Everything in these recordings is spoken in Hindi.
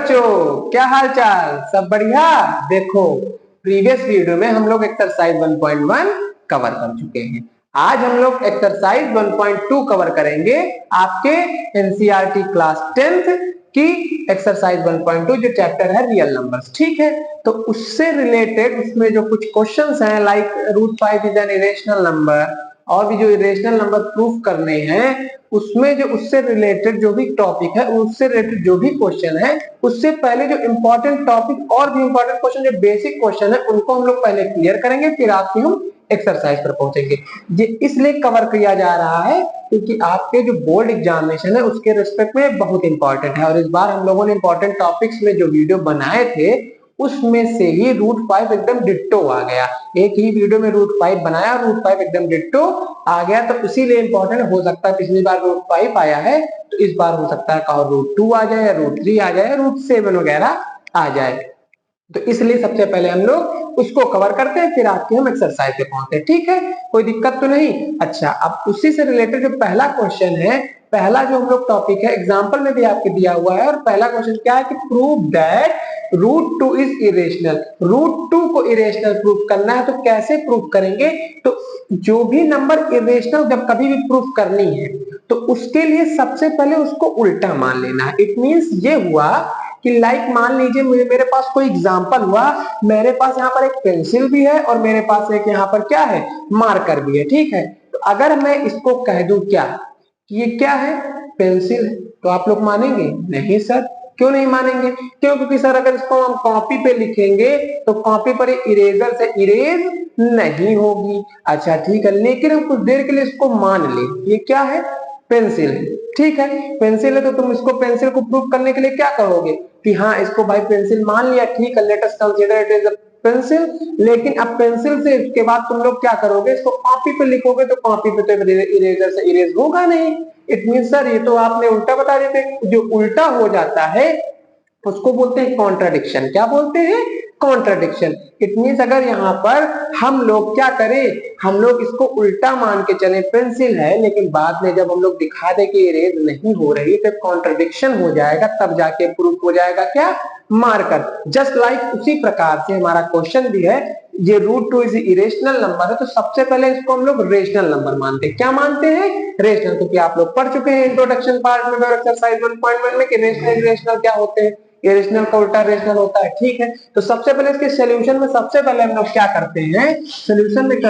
बच्चों, क्या हाल चाल, सब बढ़िया। देखो, प्रीवियस वीडियो में हम लोग एक्सरसाइज 1.1 कवर कर चुके हैं। आज हम लोग एक्सरसाइज 1.2 कवर करेंगे, आपके एनसीईआरटी क्लास 10th की एक्सरसाइज 1.2 जो चैप्टर है रियल नंबर्स। ठीक है, तो उससे रिलेटेड उसमें जो कुछ क्वेश्चंस हैं like √5 is an irrational number, और भी जो इरेशनल नंबर प्रूफ करने हैं, उसमें जो उससे रिलेटेड जो भी टॉपिक है, उससे रिलेटेड जो भी क्वेश्चन है, उससे पहले जो इंपॉर्टेंट टॉपिक और भी इंपॉर्टेंट क्वेश्चन जो बेसिक क्वेश्चन है उनको हम लोग पहले क्लियर करेंगे, फिर आपकी हम एक्सरसाइज पर पहुंचेंगे। ये इसलिए कवर किया जा रहा है क्योंकि आपके जो बोर्ड एग्जामिनेशन है उसके रिस्पेक्ट में बहुत इंपॉर्टेंट है, और इस बार हम लोगों ने इंपॉर्टेंट टॉपिक्स में जो वीडियो बनाए थे उसमें से ही √5 एकदम डिट्टो आ गया। एक ही वीडियो में √5 बनाया, √5 एकदम डिट्टो आ गया, तो इसीलिए इंपॉर्टेंट हो सकता है। पिछली बार √5 आया है तो इस बार हो सकता है √2 आ जाए, √3 आ जाए, √7 वगैरह आ जाए। तो इसलिए सबसे पहले हम लोग उसको कवर करते हैं, फिर आपके हम एक्सरसाइज पे पहुंचते हैं। ठीक है, कोई दिक्कत तो नहीं। अच्छा, अब उसी से रिलेटेड जो पहला क्वेश्चन है, पहला जो हम लोग टॉपिक है एग्जांपल में भी आपके दिया हुआ है, और पहला क्वेश्चन क्या है कि प्रूव दैट √2 इज इरेशनल। √2 को इरेशनल प्रूफ करना है, तो कैसे प्रूफ करेंगे? तो जो भी नंबर इरेशनल जब कभी भी प्रूफ करनी है तो उसके लिए सबसे पहले उसको उल्टा मान लेना है। इट मींस ये हुआ कि लाइक मान लीजिए मेरे पास कोई एग्जांपल हुआ, मेरे पास यहाँ पर एक पेंसिल भी है और मेरे पास एक यहाँ पर क्या है, मार्कर भी है। ठीक है, तो अगर मैं इसको कह दूं क्या कि ये क्या है, पेंसिल, तो आप लोग मानेंगे? नहीं सर। क्यों नहीं मानेंगे? क्यों? क्योंकि सर अगर इसको हम कॉपी पे लिखेंगे तो कॉपी पर इरेजर से इरेज नहीं होगी। अच्छा ठीक है, लेकिन हम कुछ देर के लिए इसको मान ले ये क्या है, पेंसिल है। ठीक है, पेंसिल है, तो तुम इसको पेंसिल को प्रूव करने के लिए क्या करोगे कि हाँ इसको भाई पेंसिल मान लिया, ठीक है, let us consider it is a pencil. लेकिन अब पेंसिल से इसके बाद तुम लोग क्या करोगे, इसको कॉपी पे लिखोगे, तो कॉपी पे तो इरेजर से इरेज होगा नहीं। इट मीन सर ये तो आपने उल्टा बता देते। जो उल्टा हो जाता है उसको बोलते हैं कॉन्ट्राडिक्शन। क्या बोलते हैं? कॉन्ट्राडिक्शन। इट मींस अगर यहाँ पर हम लोग क्या करें, हम लोग इसको उल्टा मान के चले, पेंसिल है, लेकिन बाद में जब हम लोग दिखा दे कि इरेज नहीं हो रही, तो कॉन्ट्राडिक्शन हो जाएगा, तब जाके प्रूफ हो जाएगा क्या, मार्कर। जस्ट लाइक उसी प्रकार से हमारा क्वेश्चन भी है, ये √2 इज इरेशनल नंबर है, तो सबसे पहले इसको हम लोग रेशनल नंबर मानते हैं। क्या मानते हैं? रेशनल। क्योंकि आप लोग पढ़ चुके हैं इंट्रोडक्शन पार्ट में और एक्सरसाइज 1.1 में कि रेशनल इरेशनल क्या होते हैं, इरेशनल का उल्टा रेशनल होता है। ठीक है, तो सबसे पहले इसके सॉल्यूशन में सबसे पहले हम लोग क्या करते हैं, सॉल्यूशन में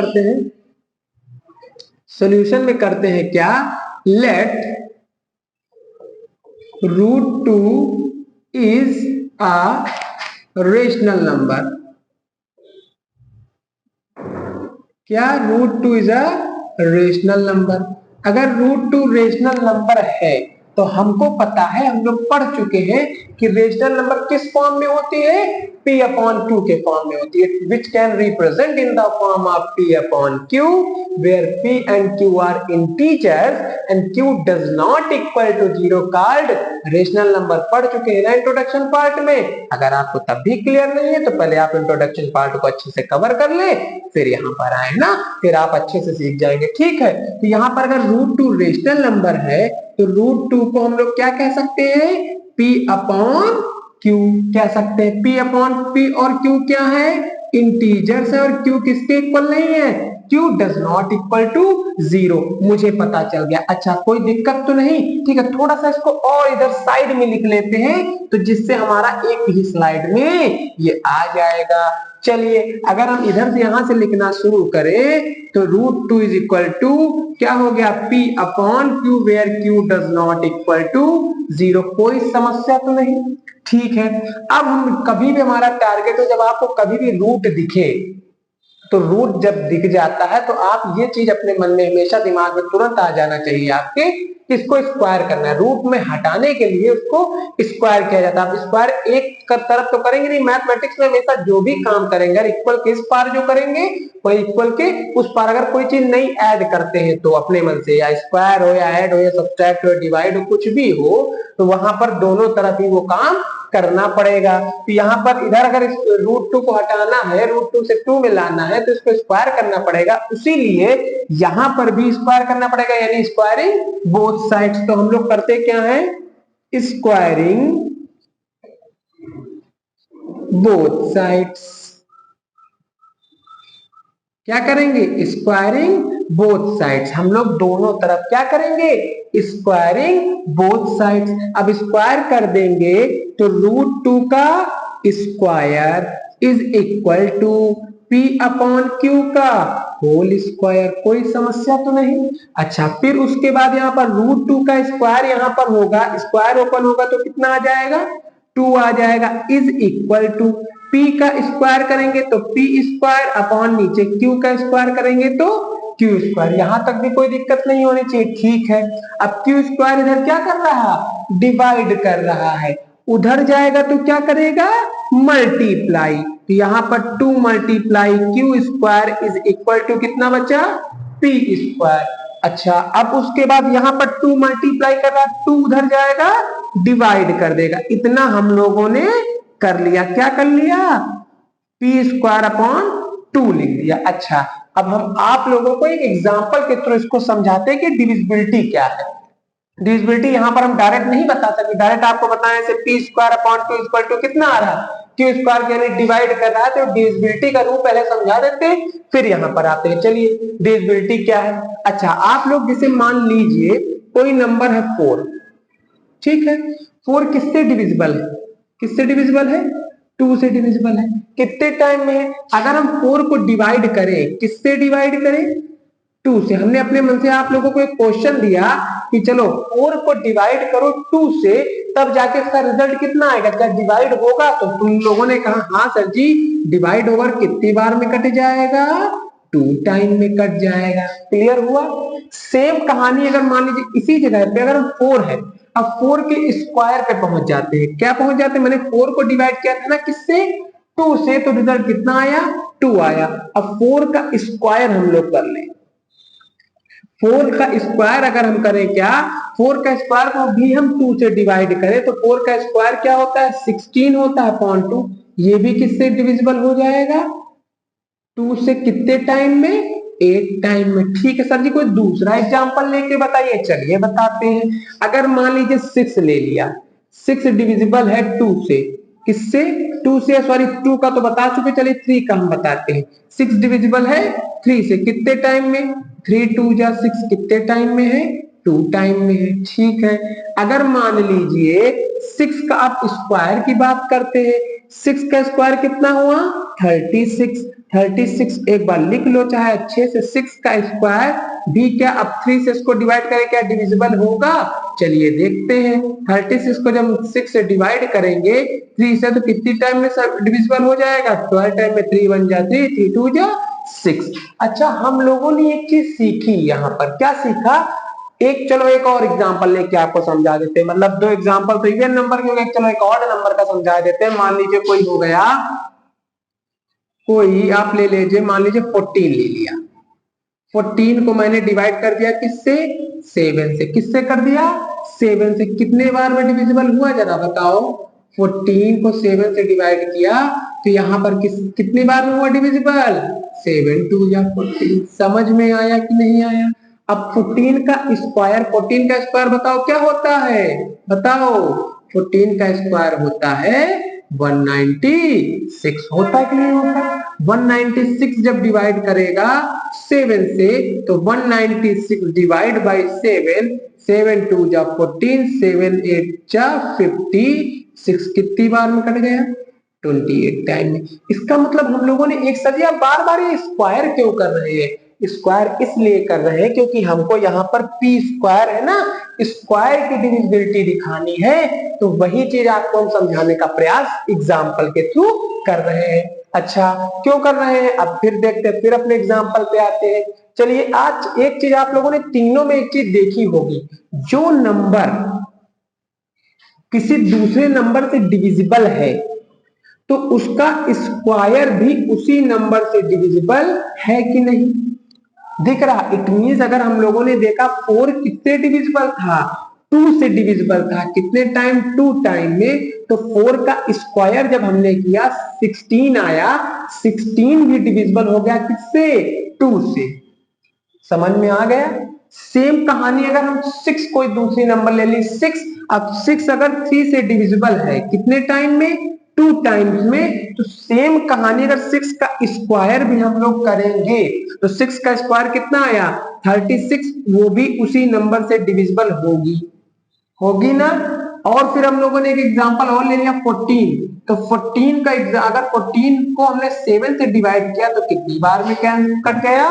करते हैं क्या, let √2 is a rational number. क्या √2 इज अ रेशनल नंबर? अगर √2 रेशनल नंबर है तो हमको पता है, हम लोग पढ़ चुके हैं कि रेशनल नंबर किस फॉर्म में होती है, p/2 के फॉर्म में होती है, which can represent in the form of p/q where p and q are integers and q does not equal to 0 called rational number. पढ़ चुके हैं ना इंट्रोडक्शन पार्ट में? अगर आपको तब भी क्लियर नहीं है तो पहले आप इंट्रोडक्शन पार्ट को अच्छे से कवर कर ले, फिर यहाँ पर आए ना, फिर आप अच्छे से सीख जाएंगे। ठीक है, तो यहाँ पर अगर √2 रेशनल नंबर है तो √2 को हम लोग क्या कह सकते हैं, p/q कह सकते हैं। p/p और q क्या है, इंटीजर्स है, और q किसके इक्वल नहीं है, q does not equal to 0। मुझे पता चल गया। अच्छा, कोई दिक्कत तो नहीं? ठीक है, थोड़ा सा इसको और इधर साइड में लिख लेते हैं, तो जिससे हमारा एक ही स्लाइड में ये आ जाएगा। चलिए, अगर हम इधर से यहां से लिखना शुरू करें तो √2 इज इक्वल टू क्या हो गया, p/q where q does not equal to 0। कोई समस्या तो नहीं? ठीक है, अब हम कभी भी हमारा टारगेट हो, जब आपको कभी भी रूट दिखे, तो रूट जब दिख जाता है तो आप ये चीज अपने मन में हमेशा दिमाग में तुरंत आ जाना चाहिए आपके, इसको स्क्वायर करना है। रूट में हटाने के लिए उसको स्क्वायर किया जाता है। आप स्क्वायर एक तरफ तो करेंगे नहीं, मैथमेटिक्स में हमेशा जो भी काम करेंगे इक्वल के इस पार जो करेंगे वही इक्वल के उस पार। अगर कोई चीज नहीं ऐड करते हैं तो अपने मन से, या स्क्वायर हो या ऐड हो या सब्ट्रैक्ट हो डिवाइड हो कुछ भी हो, तो वहां पर दोनों तरफ ही वो काम करना पड़ेगा। तो यहाँ पर इधर अगर इस √2 को हटाना है, √2 से 2 में लाना है, तो इसको स्क्वायर करना पड़ेगा, इसीलिए यहाँ पर भी स्क्वायर करना पड़ेगा, यानी स्क्वायरिंग बोथ साइड्स। तो हम लोग करते क्या है, स्क्वायरिंग बोथ साइड्स। क्या करेंगे? Squaring both sides. हम लोग दोनों तरफ क्या करेंगे? Squaring both sides. अब स्क्वायर कर देंगे तो √2 का square is equal to P upon Q का होल स्क्वायर। कोई समस्या तो नहीं? अच्छा, फिर उसके बाद यहाँ पर √2 का स्क्वायर यहाँ पर होगा, स्क्वायर ओपन होगा तो कितना आ जाएगा? 2 आ जाएगा, इज इक्वल टू P का स्क्वायर करेंगे तो P स्क्वायर अपॉन नीचे Q का स्क्वायर करेंगे तो Q स्क्वायर। यहां तक भी कोई दिक्कत नहीं होनी चाहिए, ठीक है। अब Q स्क्वायर इधर क्या कर रहा? डिवाइड कर रहा है। उधर जाएगा तो क्या करेगा? मल्टीप्लाई। तो यहाँ पर 2 multiply Q square is equal to कितना बचा? P square. अच्छा, अब उसके बाद यहाँ पर 2 मल्टीप्लाई कर रहा है, 2 उधर जाएगा डिवाइड कर देगा। इतना हम लोगों ने कर लिया। क्या कर लिया? P स्क्वायर अपॉन 2 लिख दिया। अच्छा, अब हम आप लोगों को एक एग्जांपल के थ्रू इसको समझाते हैं कि डिविजिबिलिटी क्या है। डिविजिबिलिटी यहाँ पर हम डायरेक्ट नहीं बता सकते, डायरेक्ट आपको बताएं ऐसे P square upon 2 equal to कितना आ रहा है? Q स्क्वायर यानी डिवाइड कर रहा है, तो डिविजिबिलिटी का रूप पहले समझा देते हैं फिर यहाँ पर आते हैं। चलिए, डिविजिबिलिटी क्या है? अच्छा, आप लोग जैसे मान लीजिए कोई नंबर है 4, ठीक है। 4 किससे डिविजिबल है? किससे डिविजिबल है? 2 से डिविजिबल है। कितने टाइम में है? अगर हम 4 को डिवाइड करें, किससे डिवाइड करें? 2 से। हमने अपने मन से आप लोगों को एक क्वेश्चन दिया कि चलो 4 को डिवाइड करो 2 से, तब जाके इसका रिजल्ट कितना आएगा, क्या डिवाइड होगा? तो तुम लोगों ने कहा हाँ सर जी, डिवाइड होगा। कितनी बार में कट जाएगा? 2 टाइम में कट जाएगा। क्लियर हुआ? सेम कहानी अगर मान लीजिए इसी जगह पे अगर हम 4 है, अब 4 के स्क्वायर पे पहुंच जाते हैं। क्या पहुंच जाते हैं? मैंने 4 को डिवाइड किया था ना किससे? 2 से, तो रिजल्ट कितना आया? 2 आया। अब 4 का स्क्वायर हम लोग कर लें। 4 का स्क्वायर अगर हम करें, क्या 4 का स्क्वायर को भी हम 2 से डिवाइड करें तो 4 का स्क्वायर क्या होता है? 16 होता है अपॉन 2। ये भी किससे डिविजिबल हो जाएगा? 2 से। कितने टाइम में? 8 टाइम में। ठीक है सर जी, कोई दूसरा एग्जांपल लेके बताइए। चलिए बताते हैं। अगर मान लीजिए 6 ले लिया, 6 डिविजिबल है 2 से। किससे? 2 से, सॉरी 2 का तो बता चुके, चलिए 3 का हम बताते हैं। 6 डिविजिबल है 3 से। कितने टाइम में? 3 2 जा 6। कितने टाइम में है? 2 टाइम में है। ठीक है। अगर मान लीजिए 6 का आप स्क्वायर की बात करते हैं, 6 का स्क्वायर कितना हुआ? 36। 36 एक बार लिख लो चाहे अच्छे से। 6 का स्क्वायर भी क्या अब 3 से इसको डिवाइड करें, क्या डिविजिबल होगा? चलिए देखते हैं। 36 को जब 6 से डिवाइड करेंगे 3 से, तो कितनी टाइम में डिविजिबल हो जाएगा? 12 टाइम में। 3 1 जा 3, 3 2 जा 6। अच्छा, हम लोगों ने एक चीज सीखी यहाँ पर। क्या सीखा? एक, चलो एक और एग्जांपल लेके आपको समझा देते हैं। मतलब 2 एग्जांपल तो इवन नंबर के हो गए, चलो एक और नंबर का समझा देते हैं। मान लीजिए कोई हो गया, कोई आप ले लीजिए, मान लीजिए 14 ले लिया। 14 को मैंने डिवाइड कर दिया किससे? 7 से। किससे कर दिया? 7 से। कितने बार में डिविजिबल हुआ जरा बताओ? 14 को 7 से डिवाइड किया तो यहाँ पर कितनी बार में हुआ डिविजिबल? 7 2 या 14। समझ में आया कि नहीं आया? अब 14 का स्क्वायर, 14 का स्क्वायर बताओ क्या होता है? बताओ। 14 का स्क्वायर होता है 196। होता है कि नहीं होता? 196 जब डिवाइड करेगा 7 से तो 196 डिवाइड बाई 7, 7 2 जा 14, 7 8 जा 56। कितनी बार में कट गया? 28 टाइम में। इसका मतलब हम लोगों ने एक सदिया बार बार ये स्क्वायर क्यों कर रहे हैं? स्क्वायर इसलिए कर रहे हैं क्योंकि हमको यहाँ पर P स्क्वायर है ना, स्क्वायर की डिविजिबिलिटी दिखानी है। तो वही चीज आपको हम समझाने का प्रयास एग्जाम्पल के थ्रू कर रहे हैं। अच्छा, क्यों कर रहे हैं? अब फिर देखते हैं, फिर अपने एग्जाम्पल पे आते हैं। चलिए, आज एक चीज आप लोगों ने तीनों में एक चीज देखी होगी, जो नंबर किसी दूसरे नंबर से डिविजिबल है तो उसका स्क्वायर भी उसी नंबर से डिविजिबल है कि नहीं? दिख रहा? इट मींस अगर हम लोगों ने देखा 4 कितने डिविजिबल था? 2 से डिविजिबल था। कितने टाइम? 2 टाइम में। तो 4 का स्क्वायर जब हमने किया 16 आया। 16 भी डिविजिबल हो गया किससे? 2 से। समझ में आ गया? सेम कहानी अगर हम 6 कोई दूसरी नंबर ले ली 6, अब 6 अगर 3 से डिविजिबल है कितने टाइम में? 2 टाइम्स में, तो सेम कहानी अगर 6 का स्क्वायर भी हम लोग करेंगे तो 6 का स्क्वायर कितना आया 36, वो भी उसी नंबर से डिविजिबल होगी ना। और फिर हम लोगों ने एक एग्जांपल और ले लिया 14, तो 14 का अगर 14 को हमने 7 से डिवाइड किया तो कितनी बार में कट गया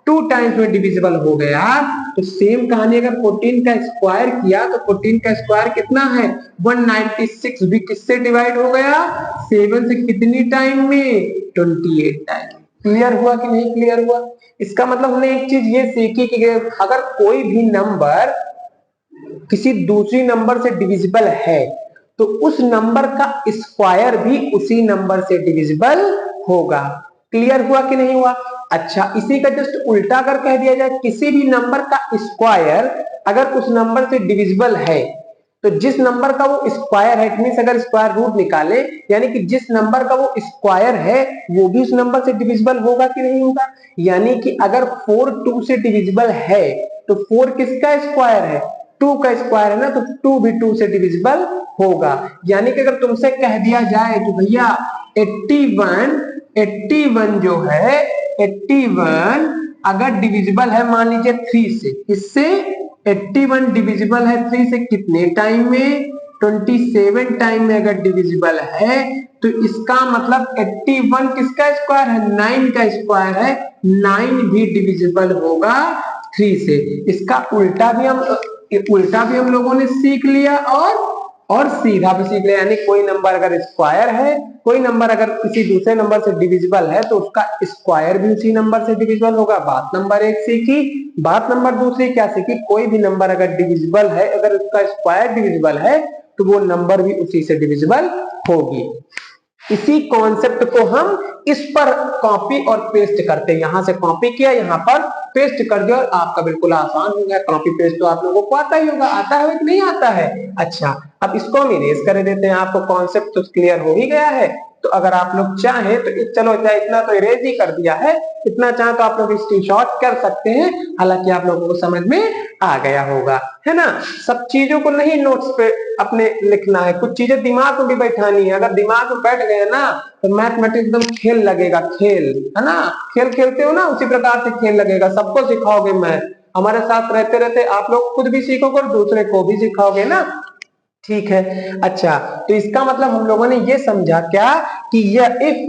2 टाइम्स में डिविजिबल हो गया। तो सेम कहानी अगर 14 का स्क्वायर किया तो 14 का स्क्वायर कितना है 196, भी किससे डिवाइड हो गया 7 से, कितनी टाइम में 28 टाइम। क्लियर हुआ कि नहीं क्लियर हुआ। इसका मतलब हमने एक चीज ये सीखी कि अगर कोई भी नंबर किसी दूसरी नंबर से डिविजिबल है तो उस नंबर का स्क्वायर भी उसी नंबर से डिविजिबल होगा। क्लियर हुआ कि नहीं हुआ। अच्छा, इसी का जस्ट उल्टा अगर कह दिया जाए किसी भी नंबर का स्क्वायर अगर उस नंबर से डिविजिबल है तो जिस नंबर का वो स्क्वायर है, मींस अगर स्क्वायर रूट निकाले यानी कि जिस नंबर का वो स्क्वायर है वो भी उस नंबर से डिविजिबल होगा कि नहीं होगा। यानी कि अगर 4 2 से डिविजिबल है तो 4 किसका स्क्वायर है 2 का स्क्वायर है ना, तो 2 भी 2 से डिविजिबल होगा। यानी कि अगर तुमसे कह दिया जाए कि भैया 81 जो है 81 अगर डिविजिबल है मान लीजिए 3 से, इससे 81 डिविजिबल है 3 से कितने टाइम में 27 टाइम में अगर डिविजिबल है तो इसका मतलब 81 किसका स्क्वायर है 9 का स्क्वायर है, 9 भी डिविजिबल होगा 3 से। इसका उल्टा भी हम लोगों ने सीख लिया और सीधा भी सीख लिया। यानी कोई नंबर अगर स्क्वायर है, कोई नंबर अगर किसी दूसरे नंबर से डिविजिबल है तो उसका स्क्वायर भी उसी नंबर से डिविजिबल होगा। बात नंबर 1 सीखी। बात नंबर 2 क्या सीखी, कोई भी नंबर अगर डिविजिबल है, अगर उसका स्क्वायर डिविजिबल है तो वो नंबर भी उसी से डिविजिबल होगी। इसी कॉन्सेप्ट को हम इस पर कॉपी और पेस्ट करते हैं। यहां से कॉपी किया, यहां पर पेस्ट कर दिया और आपका बिल्कुल आसान हो गया। कॉपी पेस्ट तो आप लोगों को आता ही होगा, आता है कि नहीं आता है। अच्छा, अब इसको हम इरेज कर देते हैं। आपको कॉन्सेप्ट तो क्लियर हो ही गया है। तो अगर आप लोग चाहें तो चलो इतना तो इरेज ही कर दिया है, इतना चाहे तो आप लोग स्क्रीनशॉट कर सकते हैं। हालांकि आप लोगों को समझ में आ गया होगा, है ना। सब चीजों को नहीं नोट्स पे अपने लिखना है, कुछ चीजें दिमाग में भी बैठानी है। अगर दिमाग में बैठ गए ना तो मैथमेटिक्स एकदम खेल लगेगा, खेल, है ना। खेल खेलते हो ना उसी प्रकार से खेल लगेगा। सबको सिखाओगे मैथ, हमारे साथ रहते रहते आप लोग खुद भी सीखोगे और दूसरे को भी सिखाओगे ना। ठीक है। अच्छा, तो इसका मतलब हम लोगों ने ये समझा क्या कि यह if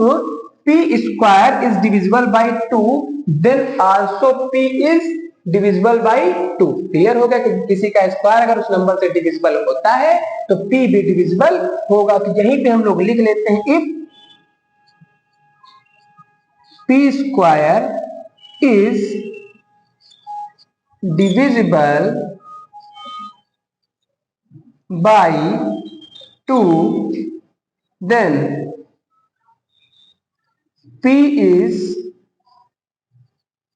p square is divisible by 2 then also p is divisible by 2। Clear हो गया कि किसी का स्क्वायर अगर उस नंबर से डिविजिबल होता है तो p भी डिविजिबल होगा। तो यहीं पे हम लोग लिख लेते हैं if p square is divisible by 2 then p is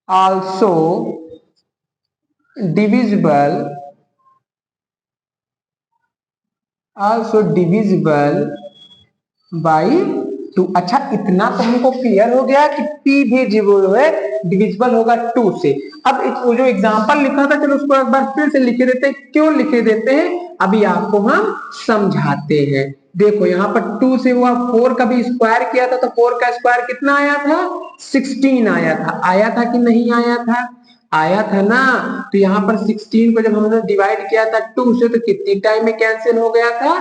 also divisible by 2। अच्छा, इतना तो हमको क्लियर हो गया कि p भी जो है डिविजिबल होगा 2 से। अब वो जो एग्जांपल लिखा था चलो उसको एक बार फिर से लिखे देते हैं। क्यों लिखे देते हैं अभी आपको हम समझाते हैं। देखो यहाँ पर 2 से हुआ, 4 का भी स्क्वायर किया था तो 4 का स्क्वायर कितना आया था 16 आया था कि नहीं आया था, आया था ना। तो यहाँ पर 16 को जब हमने डिवाइड किया था 2 से तो कितनी टाइम में कैंसिल हो गया था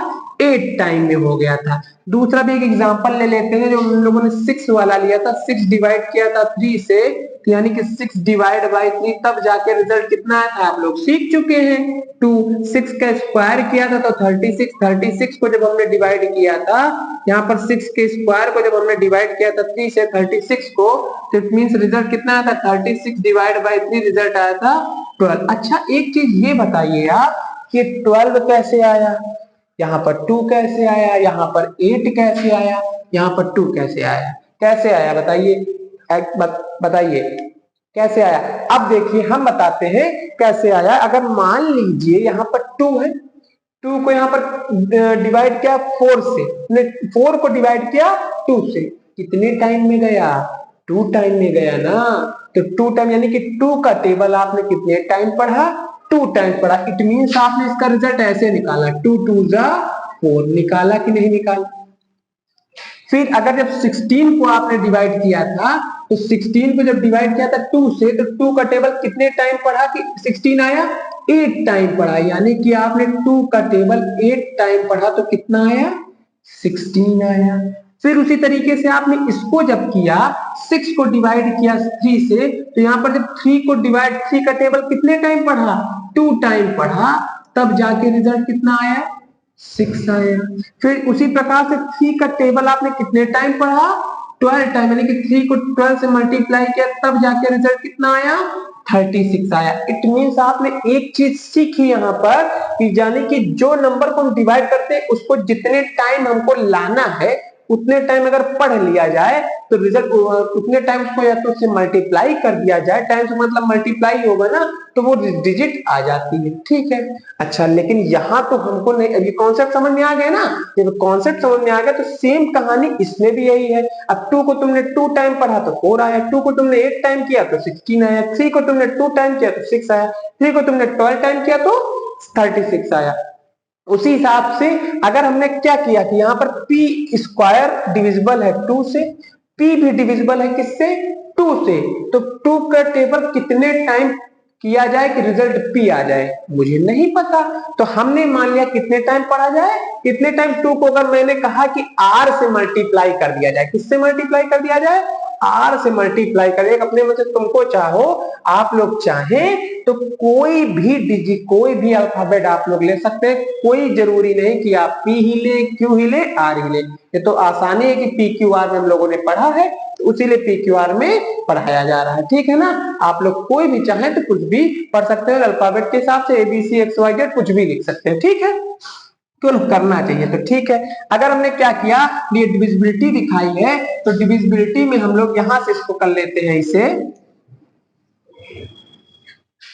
8 टाइम में हो गया था। दूसरा भी एक एग्जांपल ले लेते हैं जो हम लोगों ने 6 वाला लिया था। 6 डिवाइड किया था 3 से, तो यानी कि 6 डिवाइड बाई 3 तब जाके रिजल्ट कितना आया था आप लोग सीख चुके हैं। 2 6 का स्क्वायर किया था तो 36 को जब हमने डिवाइड किया था, यहाँ पर 6 के स्क्वायर को जब हमने डिवाइड किया था 3 से 36 को, तो इट मींस रिजल्ट कितना आया था 36 डिवाइड बाई 3 रिजल्ट आया था 12। अच्छा, एक चीज ये बताइए आप कि 12 कैसे आया, यहाँ पर 2 कैसे आया, यहाँ पर 8 कैसे आया, यहाँ पर 2 कैसे आया, कैसे आया बताइए, बताइए कैसे आया। अब देखिए हम बताते हैं कैसे आया। अगर मान लीजिए यहाँ पर 2 है, 2 को यहाँ पर डिवाइड किया 4 से, 4 को डिवाइड किया 2 से, कितने टाइम में गया 2 टाइम में गया ना। तो 2 टाइम यानी कि 2 का टेबल आपने कितने टाइम पढ़ा 2 टाइम पढ़ा। इट मींस आपने इसका रिजल्ट ऐसे निकाला 2 2 जा 4 निकाला कि नहीं निकाला, फिर अगर जब 16 को आपने डिवाइड किया था तो 16 को जब डिवाइड किया था 2 से, तो 2 का टेबल कितने टाइम पढ़ा कि 16 आया? 8 टाइम पढ़ा, यानी कि आपने 2 का टेबल 8 टाइम पढ़ा तो कितना आया? 16 आया। फिर उसी तरीके से आपने इसको जब किया, 6 को डिवाइड किया 3 से, तो यहाँ पर जब 3 को डिवाइड, 3 का टेबल कितने टाइम पढ़ा? 2 टाइम पढ़ा, तब जाके रिजल्ट कितना आया? 6 आया। फिर उसी प्रकार से 3 का टेबल आपने कितने टाइम पढ़ा? 12 टाइम, यानी कि 3 को 12 से मल्टीप्लाई किया, तब जाके रिजल्ट कितना आया? 36 आया। इट मीन्स आपने एक चीज सीखी यहाँ पर कि जाने कि जो नंबर को हम डिवाइड करते हैं उसको जितने टाइम हमको लाना है उतने टाइम अगर पढ़ लिया जाए तो रिजल्ट उतने टाइम उसको या तो उससे मल्टीप्लाई कर दिया जाए, टाइम से मतलब मल्टीप्लाई होगा ना, तो वो डिजिट आ जाती है। ठीक है, अच्छा, लेकिन यहाँ तो हमको नहीं, अभी कॉन्सेप्ट समझ में आ गया ना? जब कॉन्सेप्ट समझ में आ गया तो सेम कहानी इसमें भी यही है। अब 2 को तुमने 2 टाइम पढ़ा तो 4 आया, 2 को तुमने 8 टाइम किया तो 16 आया, 3 को तुमने 2 टाइम किया तो 6 आया, 3 को तुमने 12 टाइम किया तो 36 आया। उसी हिसाब से अगर हमने क्या किया कि यहाँ पर p स्क्वायर डिविजिबल है 2 से, p भी डिविजिबल है किससे? 2 से, तो 2 का टेबल कितने टाइम किया जाए कि रिजल्ट p आ जाए? मुझे नहीं पता, तो हमने मान लिया कितने टाइम पढ़ा जाए, कितने टाइम 2 को अगर मैंने कहा कि r से मल्टीप्लाई कर दिया जाए, किससे मल्टीप्लाई कर दिया जाए? r से मल्टीप्लाई करें। अपने में से तुमको चाहो, आप लोग चाहें तो कोई भी अल्फाबेट आप लोग ले सकते हैं, कोई जरूरी नहीं कि आप p ही ले, q ही ले, r ही ले। ये तो आसानी है कि p q r में हम लोगों ने पढ़ा है, तो उसीलिए p q r में पढ़ाया जा रहा है। ठीक है ना? आप लोग कोई भी चाहे तो कुछ भी पढ़ सकते हैं, अल्फाबेट के हिसाब से ABC XYZ कुछ भी लिख सकते हैं। ठीक है, क्यों करना चाहिए? तो ठीक है, अगर हमने क्या किया, ये डिविजिबिलिटी दिखाई है, तो डिविजिबिलिटी में हम लोग यहां से इसको कर लेते हैं इसे।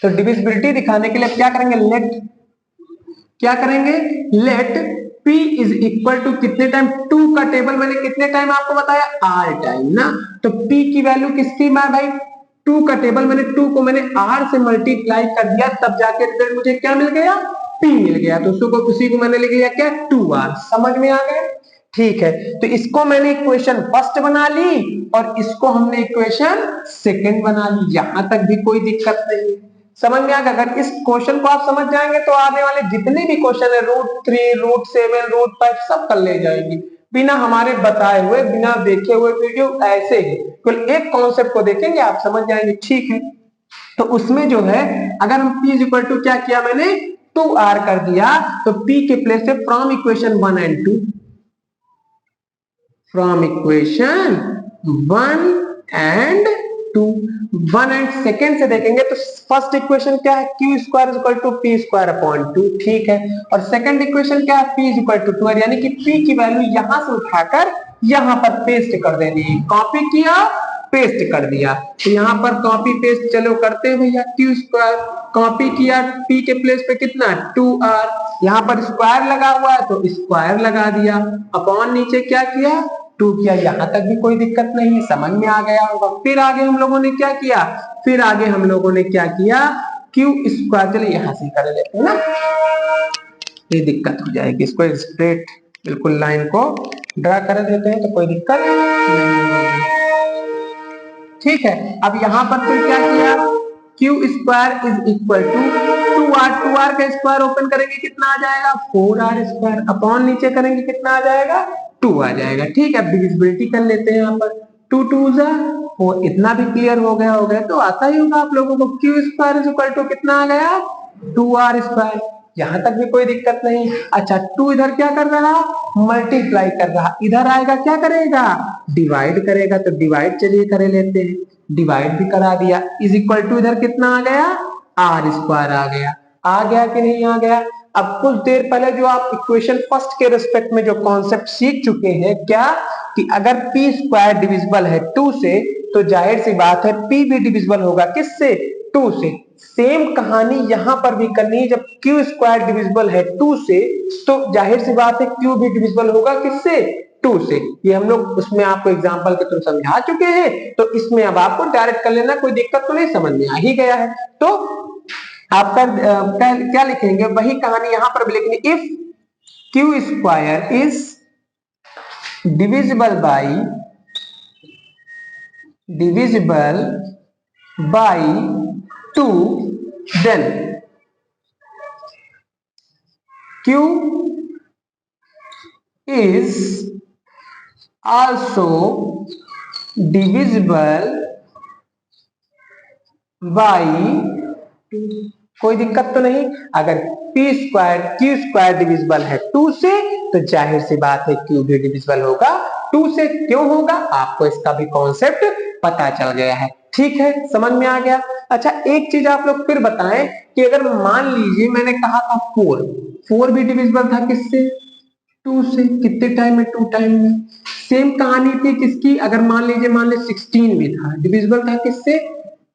तो डिविजिबिलिटी दिखाने के लिए क्या करेंगे? Let p is equal to कितने टाइम? 2 का टेबल मैंने कितने टाइम आपको बताया? r टाइम ना। तो p की वैल्यू किसकी भाई? 2 का टेबल मैंने 2 को मैंने r से मल्टीप्लाई कर दिया, तब जाके रिजल्ट मुझे क्या मिल गया? p मिल गया। तो उसी को मैंने लिख लिया क्या? 2r। समझ में आ गया? ठीक है, तो इसको मैंने इक्वेशन फर्स्ट बना ली और इसको हमने इक्वेशन सेकंड बना ली। यहां तक भी कोई दिक्कत नहीं, समझ में आ गया? अगर इस क्वेश्चन को आप समझ जाएंगे तो आने वाले जितने भी क्वेश्चन है, √3, √7, √5 सब कर ले जाएंगे बिना हमारे बताए हुए, बिना देखे हुए वीडियो ऐसे ही। केवल एक कॉन्सेप्ट को देखेंगे आप समझ जाएंगे। ठीक है, तो उसमें जो है अगर हम p इक्वल टू क्या किया मैंने? 2r कर दिया, तो p के प्लेस से from equation 1 and 2, from equation 1 and 2, 1 and second से देखेंगे तो फर्स्ट इक्वेशन क्या है? q square equal to p square upon 2। ठीक है, और सेकंड इक्वेशन क्या है? p इक्वल टू 2, यानी कि p की वैल्यू यहां से उठाकर यहां पर पेस्ट कर देनी है। कॉपी किया, पेस्ट कर दिया, तो यहाँ पर कॉपी पेस्ट चलो करते हैं भैया। q स्क्वायर कॉपी किया, p के प्लेस पे कितना? 2r, यहाँ पर स्क्वायर लगा हुआ है तो स्क्वायर लगा दिया, अपॉन नीचे क्या किया? 2 किया। यहां तक भी कोई दिक्कत नहीं है, समझ में आ गया होगा। फिर आगे हम लोगों ने क्या किया? q स्क्वायर, चलिए यहां से कर लेते हैं ना, ये दिक्कत हो जाएगी। इसको स्ट्रेट बिल्कुल लाइन को ड्रा कर देते हैं तो कोई दिक्कत नहीं। ठीक है, अब यहां पर फिर क्या किया? q square is equal to 2r का स्क्वायर ओपन करेंगे कितना आ जाएगा? 4r स्क्वायर, अपॉन नीचे करेंगे कितना आ जाएगा? 2 आ जाएगा। ठीक है, डिविजिबिलिटी कर लेते हैं यहाँ पर। 2 2 जा 4, इतना भी क्लियर हो गया तो आता ही होगा आप लोगों को। q square is equal to कितना आ गया? 2r square. यहां तक भी कोई दिक्कत नहीं। अच्छा, 2 इधर क्या कर रहा? मल्टीप्लाई कर रहा, इधर आएगा क्या करेगा? डिवाइड करेगा, तो डिवाइड चलिए कर लेते हैं, डिवाइड भी करा दिया। इज इक्वल टू इधर कितना आ गया? r स्क्वायर आ गया कि नहीं आ गया? अब कुछ देर पहले जो आप इक्वेशन फर्स्ट के रिस्पेक्ट में जो कॉन्सेप्ट सीख चुके हैं, क्या कि अगर p स्क्वायर डिविजिबल है 2 से, तो जाहिर सी बात है p भी डिविजिबल होगा किससे? 2 से। सेम कहानी यहां पर भी करनी है। जब q स्क्वायर डिविजिबल है 2 से, तो जाहिर सी बात है q भी डिविजिबल होगा किससे? 2 से। ये हम लोग उसमें आपको एग्जांपल के थ्रू समझा चुके हैं, तो इसमें अब आपको डायरेक्ट कर लेना, कोई दिक्कत तो नहीं, समझ में आ ही गया है। तो आपका क्या लिखेंगे? वही कहानी यहां पर भी लिखनी। If q square is divisible by 2, then q is also divisible by 2। कोई दिक्कत तो नहीं। अगर q² डिविजिबल है 2 से तो जाहिर सी बात है q भी डिविजिबल होगा 2 से। क्यों होगा, आपको इसका भी कॉन्सेप्ट पता चल गया है। ठीक है, समझ में आ गया। अच्छा, एक चीज आप लोग फिर बताएं कि अगर मान लीजिए मैंने कहा था 4 भी डिविजिबल था किससे, 2 से। कितने टाइम में, 2 टाइम में। सेम कहानी थी किसकी, अगर मान ले 16 भी था, डिविजिबल था किससे,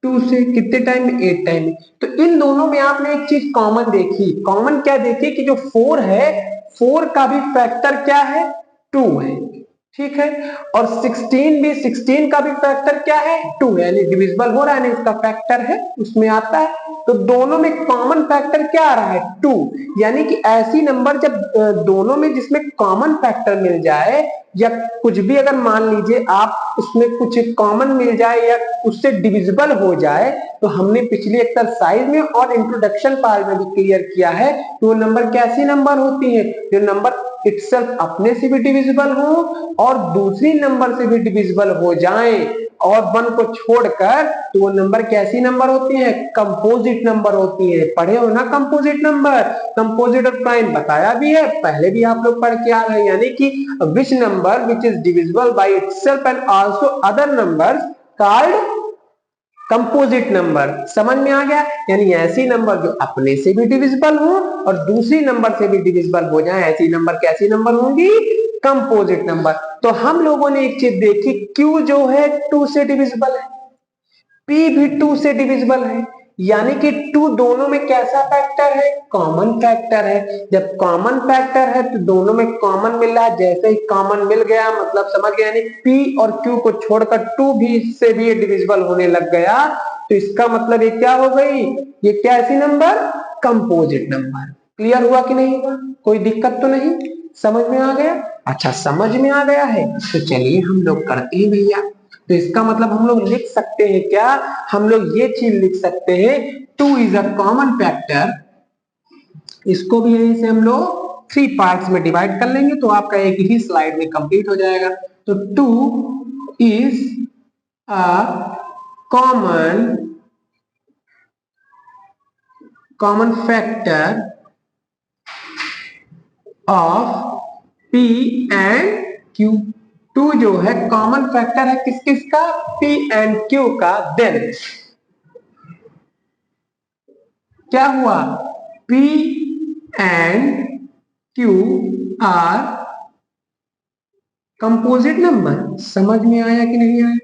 2 से। कितने टाइम में, 8 टाइम में। तो इन दोनों में आपने एक चीज कॉमन देखी। कॉमन क्या देखी कि जो 4 है, 4 का भी फैक्टर क्या है, 2 है। ठीक है, और 16 का भी फैक्टर क्या है, 2 है, यानी डिविजिबल हो रहा है, इसका फैक्टर है, उसमें आता है। तो दोनों में कॉमन फैक्टर क्या आ रहा है, 2। यानी कि ऐसी नंबर जब दोनों में जिसमें कॉमन फैक्टर मिल जाए, या कुछ भी अगर मान लीजिए आप उसमें कुछ कॉमन मिल जाए या उससे डिविजिबल हो जाए, तो हमने पिछली एक्सरसाइज में और इंट्रोडक्शन पार्ट में भी क्लियर किया है कि वो नंबर कैसी नंबर होती है, जो नंबर इटसेल्फ अपने से भी डिविजिबल हो और दूसरी नंबर से भी डिविजिबल हो जाए और 1 को छोड़कर, तो वो नंबर कैसी नंबर होती है, कंपोजिट नंबर होती है। पढ़े हो ना कंपोजिट नंबर, कंपोजिट और प्राइम बताया भी है, पहले भी आप लोग पढ़ के आ रहे हैं। यानी कि which number which is divisible by itself and also other numbers called composite number. समझ में आ गया, यानी ऐसी नंबर जो अपने से भी डिविजिबल हो और दूसरी नंबर से भी डिविजिबल हो जाए, ऐसी नंबर कैसी नंबर होंगी, कंपोजिट नंबर। तो हम लोगों ने एक चीज देखी, Q जो है 2 से डिविजिबल है, P भी 2 से डिविजिबल है, यानी कि 2 दोनों में कैसा फैक्टर है, कॉमन फैक्टर है। जब कॉमन फैक्टर है तो दोनों में कॉमन मिल रहा है, जैसे ही कॉमन मिल गया मतलब समझ गया, यानी P और Q को छोड़कर 2 भी इससे भी डिविजिबल होने लग गया, तो इसका मतलब ये क्या हो गई, ये कैसी नंबर, कंपोजिट नंबर। क्लियर हुआ कि नहीं हुआ, कोई दिक्कत तो नहीं, समझ में आ गया। अच्छा, समझ में आ गया है तो चलिए हम लोग करते हैं भैया। तो इसका मतलब हम लोग लिख सकते हैं क्या, हम लोग ये चीज लिख सकते हैं, 2 इज अ कॉमन फैक्टर। इसको भी यहीं से हम लोग 3 पार्ट्स में डिवाइड कर लेंगे तो आपका एक ही स्लाइड में कंप्लीट हो जाएगा। तो 2 is a common factor of P and Q। 2 जो है कॉमन फैक्टर है किस किस का, P एंड Q का। देन क्या हुआ, P and Q are composite number. समझ में आया कि नहीं आया,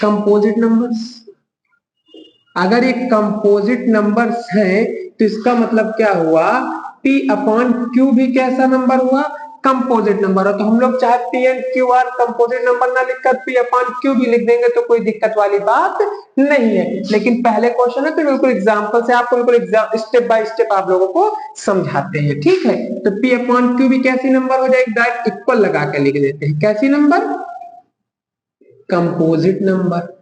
कंपोजिट नंबर्स। अगर ये कंपोजिट नंबर्स हैं तो इसका मतलब क्या हुआ, P अपॉन Q भी कैसा नंबर हुआ, कंपोजिट नंबर हो। तो हम लोग चाहे P and Q are composite number ना लिखकर P अपॉन Q भी लिख देंगे तो कोई दिक्कत वाली बात नहीं है। लेकिन पहले क्वेश्चन है तो बिल्कुल एग्जांपल से आपको बिल्कुल स्टेप बाय स्टेप आप लोगों को समझाते हैं। ठीक है, तो P अपॉन Q भी कैसी नंबर हो जाएगी, डायरेक्ट इक्वल लगा के लिख देते हैं, कैसी नंबर, कंपोजिट नंबर।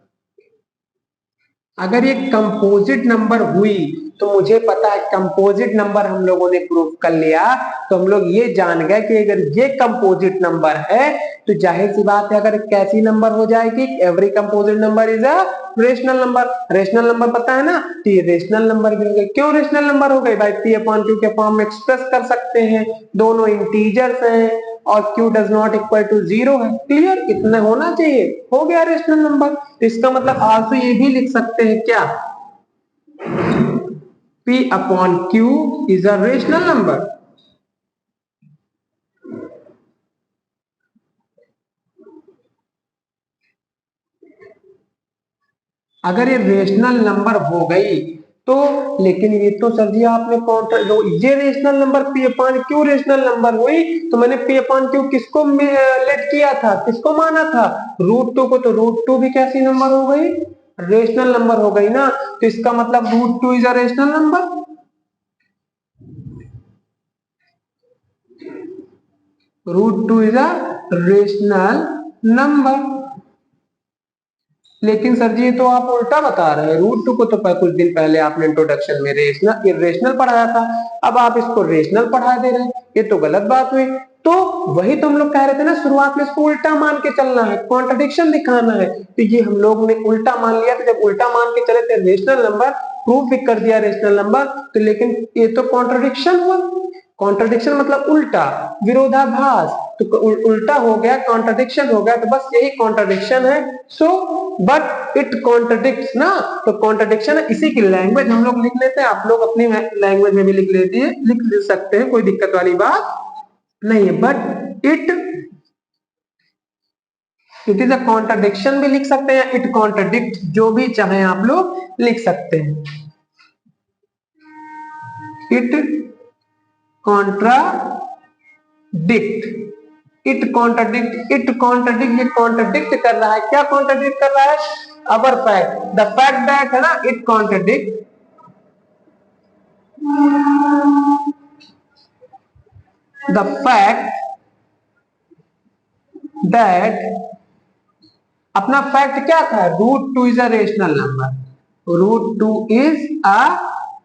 अगर ये कंपोजिट नंबर हुई तो मुझे पता है कंपोजिट नंबर हम लोगों ने प्रूव कर लिया, तो हम लोग ये जान गए कि अगर ये कंपोजिट नंबर है तो जाहिर सी बात है अगर कैसी नंबर हो जाएगी, every composite number is a rational number. Rational number पता है ना, तो ये रेशनल नंबर भी हो गए। क्यों रेशनल नंबर हो गए भाई, P अपॉन Q के फॉर्म में एक्सप्रेस कर सकते हैं, दोनों इंटीजर्स हैं और Q does not equal to 0 है। क्लियर, इतना होना चाहिए, हो गया रेशनल नंबर। तो इसका मतलब आल्सो ये भी लिख सकते हैं क्या, P upon Q is a rational number। अगर ये रेशनल नंबर हो गई तो, लेकिन ये तो सर जी आपने ये rational number P upon Q rational number हुई तो मैंने P अपॉन Q किसको लेट किया था, किसको माना था, √2 को। तो √2 भी कैसी नंबर हो गई, रेशनल नंबर हो गई ना। तो इसका मतलब √2 is a rational number. √2 is a rational number. लेकिन सर जी ये तो आप उल्टा बता रहे हैं, √2 को तो कुछ दिन पहले आपने इंट्रोडक्शन में रेशनल इरेशनल पढ़ाया था, अब आप इसको रेशनल पढ़ा दे रहे हैं, ये तो गलत बात हुई। तो वही तो हम लोग कह रहे थे ना, शुरुआत में इसको उल्टा मान के चलना है, कॉन्ट्रडिक्शन दिखाना है, तो ये हम लोग ने उल्टा मान लिया। तो जब उल्टा मान के चले थे रेशनल नंबर, प्रूफ भी कर दिया रेशनल नंबर, तो लेकिन ये तो कॉन्ट्रडिक्शन हुआ। कॉन्ट्रडिक्शन मतलब उल्टा, विरोधाभास, तो उल्टा हो गया, कॉन्ट्रडिक्शन हो गया, तो बस यही कॉन्ट्रडिक्शन है। सो बट इट कॉन्ट्रडिक्ट्स ना, तो कॉन्ट्रडिक्शन है, इसी की लैंग्वेज हम लोग लिख लेते हैं, आप लोग अपनी लैंग्वेज में भी लिख सकते हैं, कोई दिक्कत वाली बात नहीं है। But it is a contradiction भी लिख सकते हैं, इट कॉन्ट्रडिक्ट, जो भी चाहे आप लोग लिख सकते हैं। इट कॉन्ट्राडिक्ट, इट कॉन्ट्रडिक्ट, ये कॉन्ट्रडिक्ट कर रहा है, क्या कॉन्ट्रडिक्ट कर रहा है? अवर फैक्ट, द फैक्ट दैट है ना, it contradict the fact that, अपना फैक्ट क्या था? √2 is a rational number, √2 is a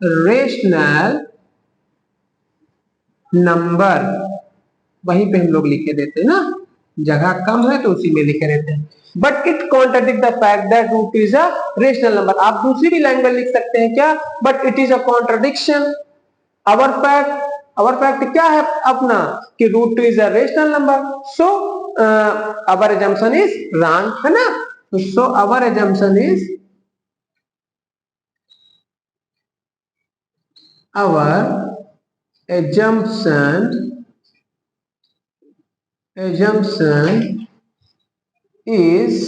rational number, वहीं पे हम लोग लिखे देते हैं ना, जगह कम है तो उसी में लिखे रहते हैं। But it contradict the fact that √2 is a rational number. आप दूसरी भी लैंग्वेज लिख सकते हैं क्या? But it is a contradiction, our fact क्या है अपना, कि √2 is a rational number, so our assumption is wrong, है ना। सो our assumption is is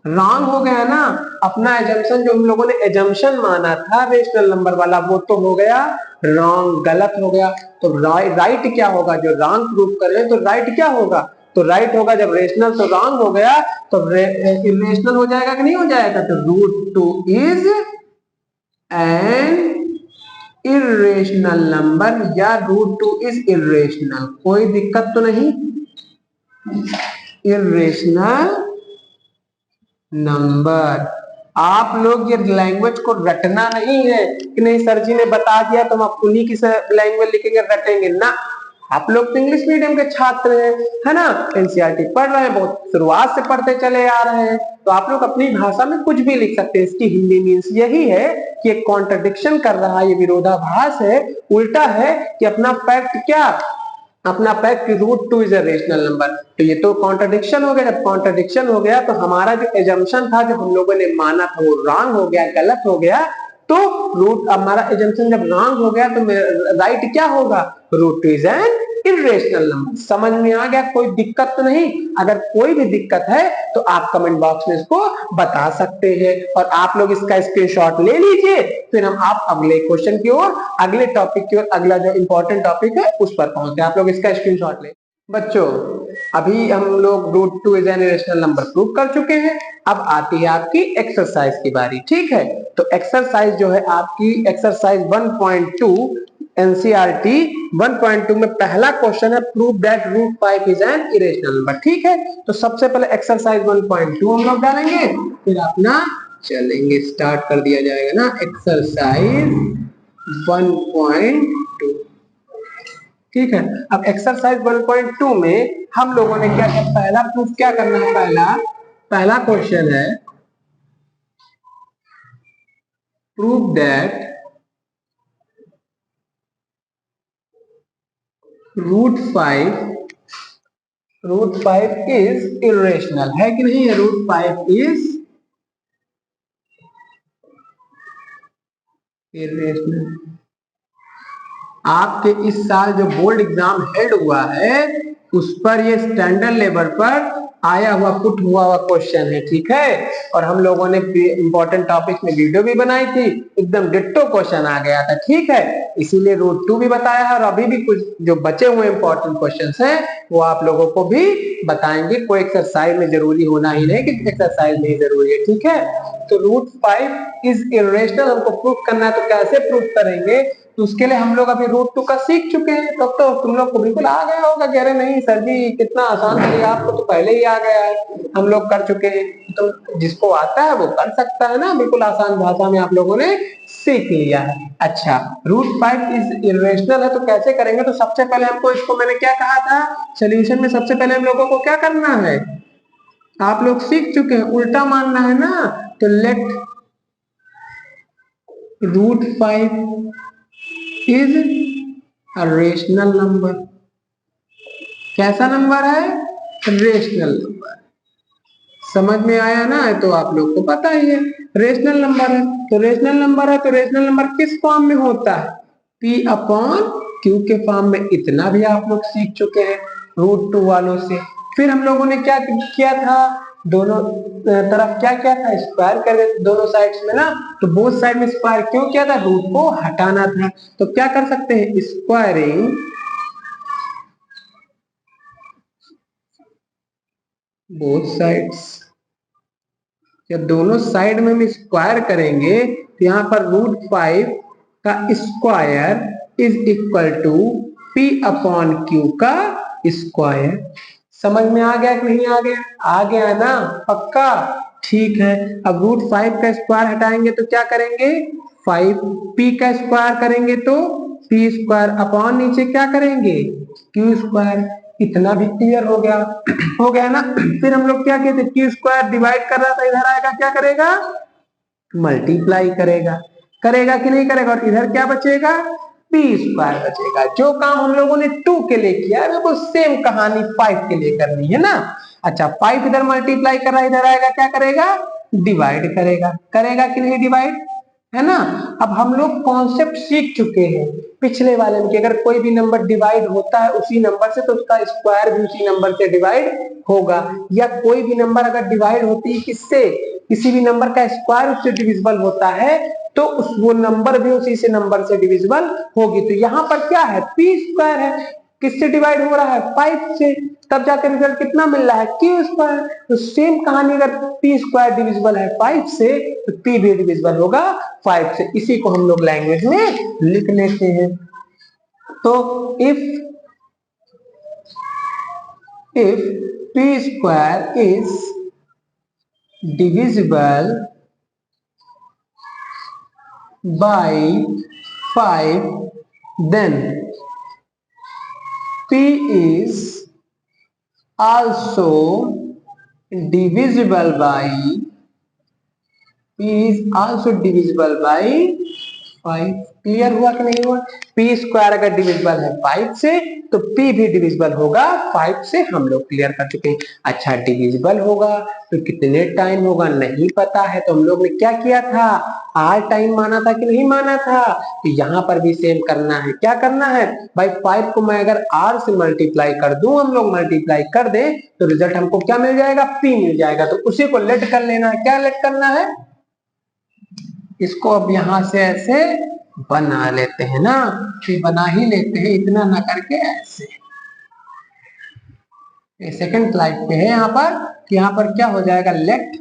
wrong हो गया ना। अपना एजम्पशन जो हम लोगों ने एजम्पशन माना था रेशनल नंबर वाला, वो तो हो गया रॉन्ग, गलत हो गया। तो राइट क्या होगा? जो रॉन्ग प्रूफ करें तो राइट क्या होगा? तो राइट होगा, जब रेशनल तो रॉन्ग हो गया, तो इरेशनल हो जाएगा कि नहीं हो जाएगा? तो √2 इज एन इरेशनल नंबर, या √2 इज इरेशनल, कोई दिक्कत तो नहीं, इरेशनल नंबर। आप लोग ये लैंग्वेज को रटना नहीं है कि नहीं सर जी ने बता दिया तो हम आप उन्हीं की लैंग्वेज लिखेंगे, रटेंगे ना। आप लोग तो इंग्लिश मीडियम के छात्र हैं, है ना, एनसीईआरटी पढ़ रहे हैं, बहुत शुरुआत से पढ़ते चले आ रहे हैं, तो आप लोग अपनी भाषा में कुछ भी लिख सकते हैं। इसकी हिंदी मीन्स यही है कि एक कॉन्ट्रडिक्शन कर रहा है, ये विरोधाभास है, उल्टा है, कि अपना फैक्ट क्या, अपना fact √2 is a rational number. तो ये तो कॉन्ट्रडिक्शन हो गया, जब कॉन्ट्रडिक्शन हो गया तो हमारा जो एजम्पशन था, जो हम लोगों ने माना था, वो रॉन्ग हो गया, गलत हो गया। तो रूट, हमारा एजम्पशन जब रॉन्ग हो गया तो राइट क्या होगा? √2 इज एन इरेशनल नंबर। समझ में आ गया? कोई दिक्कत तो नहीं? अगर कोई भी दिक्कत है तो आप कमेंट बॉक्स में इसको बता सकते हैं, और आप लोग इसका स्क्रीनशॉट ले लीजिए, फिर हम आप अगले क्वेश्चन की ओर, अगले टॉपिक की ओर, अगला जो इंपॉर्टेंट टॉपिक है उस पर पहुंचे। आप लोग इसका स्क्रीनशॉट ले। बच्चों अभी हम लोग √2 is an irrational number prove कर चुके हैं, अब आती है आपकी एक्सरसाइज की बारी, ठीक है। तो एक्सरसाइज जो है आपकी, एक्सरसाइज 1.2 एनसीईआरटी 1.2 में पहला क्वेश्चन है, prove that √5 is an irrational number, ठीक है। तो सबसे पहले एक्सरसाइज 1.2 हम लोग डालेंगे, फिर अपना चलेंगे, स्टार्ट कर दिया जाएगा ना, एक्सरसाइज 1.2, ठीक है। अब एक्सरसाइज 1.2 में हम लोगों ने क्या किया, पहला प्रूफ क्या करना है, पहला क्वेश्चन है, प्रूव दैट √5 इज इरेशनल, है कि नहीं है? √5 इज इरेशनल। आपके इस साल जो बोर्ड एग्जाम हेड हुआ है उस पर ये स्टैंडर्ड लेवल पर आया हुआ, पुट हुआ क्वेश्चन है, ठीक है। और हम लोगों ने इंपॉर्टेंट टॉपिक में वीडियो भी बनाई थी, एकदम डिट्टो क्वेश्चन आ गया था, ठीक है। इसीलिए √2 भी बताया है, और अभी भी कुछ जो बचे हुए इंपॉर्टेंट क्वेश्चन हैं वो आप लोगों को भी बताएंगे। कोई एक्सरसाइज में जरूरी होना ही नहीं कि एक्सरसाइज नहीं जरूरी है, ठीक है। तो √5 इज इरेशनल हमको प्रूफ करना है, तो कैसे प्रूफ करेंगे? तो उसके लिए हम लोग अभी रूट 2 का सीख चुके हैं। तब तो तुम लोग को बिल्कुल आ गया होगा। कह रहे नहीं सर जी कितना आसान तरीका, आपको तो पहले ही आ गया है, हम लोग कर चुके हैं। तो जिसको आता है वो कर सकता है ना, बिल्कुल आसान भाषा में आप लोगों ने सीख लिया है। अच्छा, रूट 5 इज इरेशनल है तो कैसे करेंगे? तो सबसे पहले हमको इसको, मैंने क्या कहा था सोल्यूशन में, सबसे पहले हम लोगों को क्या करना है, आप लोग सीख चुके हैं, उल्टा मानना है ना। तो let root 5 is a rational number. कैसा नंबर है? Rational number. समझ में आया ना? तो आप लोग को पता ही है रेशनल नंबर है तो रेशनल नंबर है तो रेशनल नंबर किस फॉर्म में होता है? P अपॉन Q के फॉर्म में। इतना भी आप लोग सीख चुके हैं रूट 2 वालों से। फिर हम लोगों ने क्या किया था, दोनों तरफ क्या किया था, स्क्वायर कर देते दोनों साइड्स में ना। तो बोथ साइड में स्क्वायर क्यों किया था? रूट को हटाना था। तो क्या कर सकते हैं, स्क्वायरिंग बोथ साइड्स। जब दोनों साइड में हम स्क्वायर करेंगे तो यहाँ पर रूट 5 का square is equal to P upon Q का स्क्वायर। समझ में आ गया कि नहीं आ गया? आ गया ना? पक्का? ठीक है। अब रूट 5 का स्क्वायर हटाएंगे तो क्या करेंगे, 5। P का स्क्वायर करेंगे तो P स्क्वायर अपॉन नीचे क्या करेंगे, Q स्क्वायर। इतना भी क्लियर हो गया? हो गया ना? फिर हम लोग क्या कहते हैं, Q स्क्वायर डिवाइड कर रहा था, इधर आएगा क्या करेगा, मल्टीप्लाई करेगा। करेगा कि नहीं करेगा? और इधर क्या बचेगा, P स्क्वायर बचेगा। जो काम हम लोगों ने 2 के लिए किया है वो सेम कहानी 5 के लिए करनी है ना। अच्छा, 5 इधर मल्टीप्लाई कर रहा है, इधर आएगा क्या करेगा, डिवाइड करेगा। करेगा कि नहीं डिवाइड, है ना? अब हम लोग कॉन्सेप्ट सीख चुके हैं पिछले वाले में कि अगर कोई भी नंबर डिवाइड होता है उसी नंबर से तो उसका स्क्वायर भी उसी नंबर से डिवाइड होगा। या कोई भी नंबर अगर डिवाइड होती है किससे, किसी भी नंबर का स्क्वायर उससे डिविजिबल होता है तो वो नंबर भी उसी से नंबर से डिविजिबल होगी। तो यहाँ पर क्या है, पी स्क्वायर है, किससे डिवाइड हो रहा है, 5 से। तब जाकर रिजल्ट कितना मिल रहा है, क्यू स्क्वायर। तो सेम कहानी, अगर पी स्क्वायर डिविजिबल है 5 से तो पी भी डिविजिबल होगा 5 से। इसी को हम लोग लैंग्वेज में लिख लेते हैं। तो if p square is divisible by 5 then p is also divisible by five. Clear हुआ कि नहीं हुआ? पी स्क्वायर अगर डिविजिबल है 5 से तो पी भी डिविजिबल होगा 5 से। हम लोग क्लियर कर चुके हैं। अच्छा, डिविजिबल होगा तो कितने टाइम होगा नहीं पता है, तो हम लोग ने क्या किया था, आर टाइम माना था कि नहीं माना था? तो यहाँ पर भी सेम करना है। क्या करना है भाई, 5 को मैं अगर आर से मल्टीप्लाई कर दूं, हम लोग मल्टीप्लाई कर दें तो रिजल्ट हमको क्या मिल जाएगा, पी मिल जाएगा। तो उसी को लेट कर लेना है। क्या लेट करना है, इसको अब यहां से ऐसे बना लेते हैं ना, तो बना ही लेते हैं, इतना ना करके ऐसे। सेकंड स्लाइड पे है यहाँ पर, यहाँ पर क्या हो जाएगा, let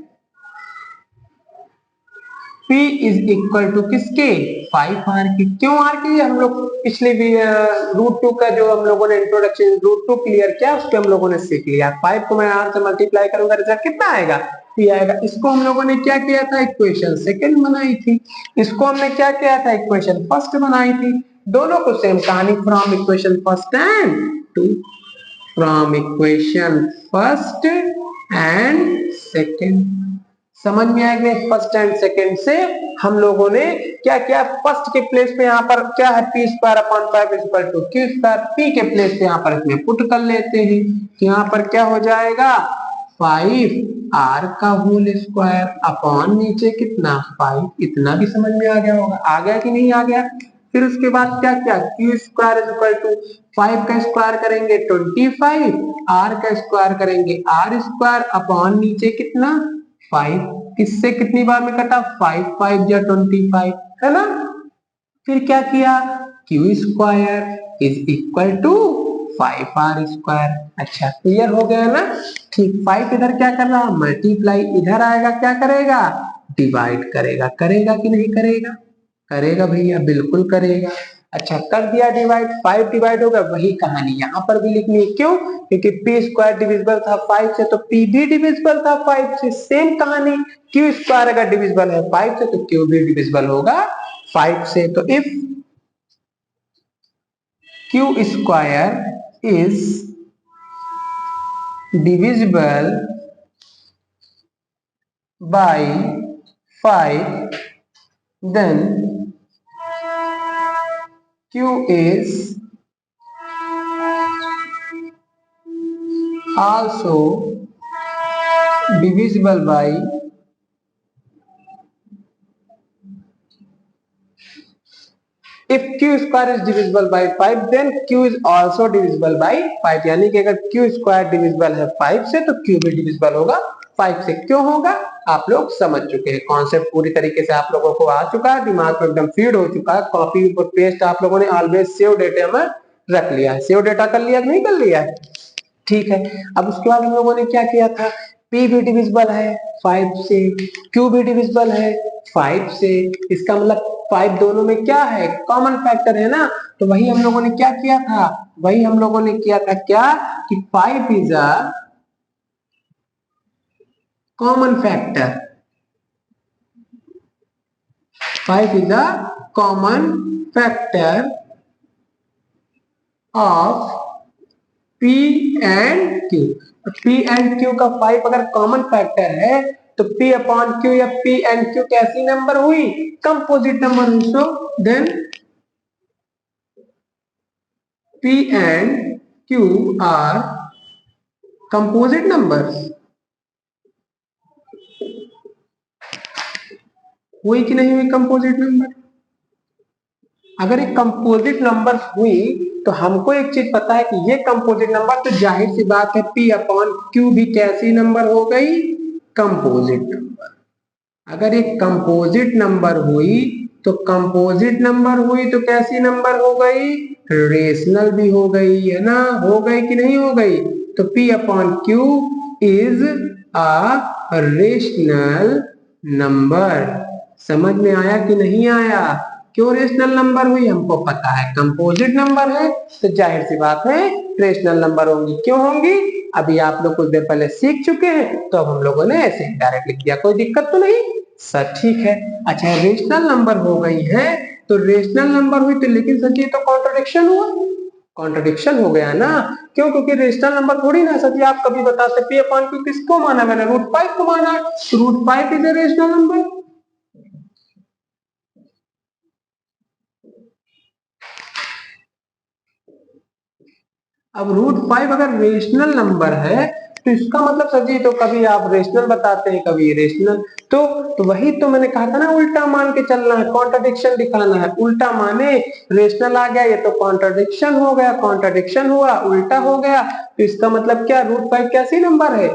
P is equal to किसके, 5R की। क्यों R की? हम लोग पिछले भी रूट 2 का जो हम लोगों ने इंट्रोडक्शन रूट 2 क्लियर किया उस पर हम लोगों ने सीख लिया। 5 को मैं R से मल्टीप्लाई करूंगा, रिजल्ट कितना आएगा, P आएगा। इसको हम लोगों ने क्या किया था, इक्वेशन सेकंड बनाई थी। इसको हमने क्या किया था, इक्वेशन फर्स्ट बनाई थी। दोनों को सेम कहानी, from equation first and two, from equation first and second. समझ में आएगा? फर्स्ट एंड सेकंड से हम लोगों ने क्या किया, फर्स्ट के प्लेस पे यहाँ पर क्या है, P square upon 5 equal to Q square. P के प्लेस पे यहाँ पर इसमें पुट कर लेते हैं, तो यहाँ पर क्या हो जाएगा, 5R का होल स्क्वायर अपॉन नीचे कितना 5। इतना भी समझ में आ गया होगा। आ गया कि नहीं आ गया? फिर उसके बाद क्या किया, Q square is equal to 5 का स्क्वायर करेंगे 25, R का स्क्वायर करेंगे R स्क्वायर अपॉन नीचे कितना 5। किससे कितनी बार में कटा, 5 5 या 25, है ना? फिर क्या किया, Q square is equal to 5R square. अच्छा, क्लियर हो गया ना? ठीक, 5 इधर क्या कर रहा, मल्टीप्लाई, इधर आएगा क्या करेगा, डिवाइड करेगा। करेगा कि नहीं करेगा? करेगा भैया, बिल्कुल करेगा। अच्छा कर दिया डिवाइड, 5 डिवाइड होगा, वही कहानी यहाँ पर भी लिखनी है। क्यों? क्योंकि p स्क्वायर डिविजिबल था 5 से, तो p भी डिविजिबल था 5 से। सेम कहानी, q स्क्वायर अगर डिविजिबल है 5 से तो q भी डिविजिबल होगा 5 से। तो if q square is divisible by 5, then q is also divisible by if q square is divisible by 5 then q is also divisible by 5, यानी कि अगर q स्क्वायर डिविजिबल है 5 से तो q भी डिविजिबल होगा 5 से। क्यों होगा आप लोग समझ चुके हैं, कॉन्सेप्ट पूरी तरीके से आप लोगों को आ चुका है, दिमाग में एकदम फीड हो चुका है। कॉपी पर पेस्ट आप लोगों ने ऑलवेज सेव डेटा में रख लिया है। सेव डेटा कर लिया कि नहीं कर लिया है? ठीक है। अब उसके बाद हम लोगों ने क्या किया था, P भी डिविजिबल है 5 से, Q भी डिविजिबल है 5 से, इसका मतलब 5 दोनों में क्या है, कॉमन फैक्टर है ना। तो वही हम लोगों ने क्या किया था, वही हम लोगों ने किया था क्या कि 5 is a common factor, 5 is a common factor of P and Q। P and Q का 5 अगर कॉमन फैक्टर है तो P अपॉन Q या P एंड Q कैसी नंबर हुई, कंपोजिट नंबर हुई। So then P and Q are composite numbers. हुई कि नहीं हुई कंपोजिट नंबर? अगर एक कंपोजिट नंबर हुई तो हमको एक चीज पता है कि ये कंपोजिट नंबर, तो जाहिर सी बात है P अपॉन Q भी कैसी नंबर हो गई, कंपोजिट नंबर। अगर एक कंपोजिट नंबर हुई तो कंपोजिट नंबर हुई तो कैसी नंबर हो गई, रेशनल भी हो गई है ना, हो गई कि नहीं हो गई। तो P upon Q is a rational number. समझ में आया कि नहीं आया? क्यों रेशनल नंबर हुई, हमको पता है कंपोजिट नंबर है तो जाहिर सी बात है रेशनल नंबर होंगी। क्यों होंगी, अभी आप लोग कुछ देर पहले सीख चुके हैं, तो अब हम लोगों ने ऐसे डायरेक्ट लिख दिया, कोई दिक्कत तो नहीं सर? ठीक है। अच्छा रेशनल नंबर हो गई है, तो रेशनल नंबर हुई तो लेकिन सर ये तो कॉन्ट्रडिक्शन हुआ, कॉन्ट्रडिक्शन हो गया ना। क्यों? क्योंकि रेशनल नंबर थोड़ी ना सर आप कभी बता सकते P अपॉन Q किसको माना मैंने, √5 को माना, तो √5 इज ए रेशनल नंबर। अब √5 अगर रेशनल नंबर है तो इसका मतलब सर जी तो कभी आप रेशनल बताते हैं कभी रेशनल, तो वही तो मैंने कहा था ना, उल्टा मान के चलना है, कॉन्ट्रडिक्शन दिखाना है। उल्टा माने रेशनल आ गया, ये तो कॉन्ट्रडिक्शन हो गया, कॉन्ट्रडिक्शन हुआ उल्टा हो गया, तो इसका मतलब क्या, √5 कैसी नंबर है,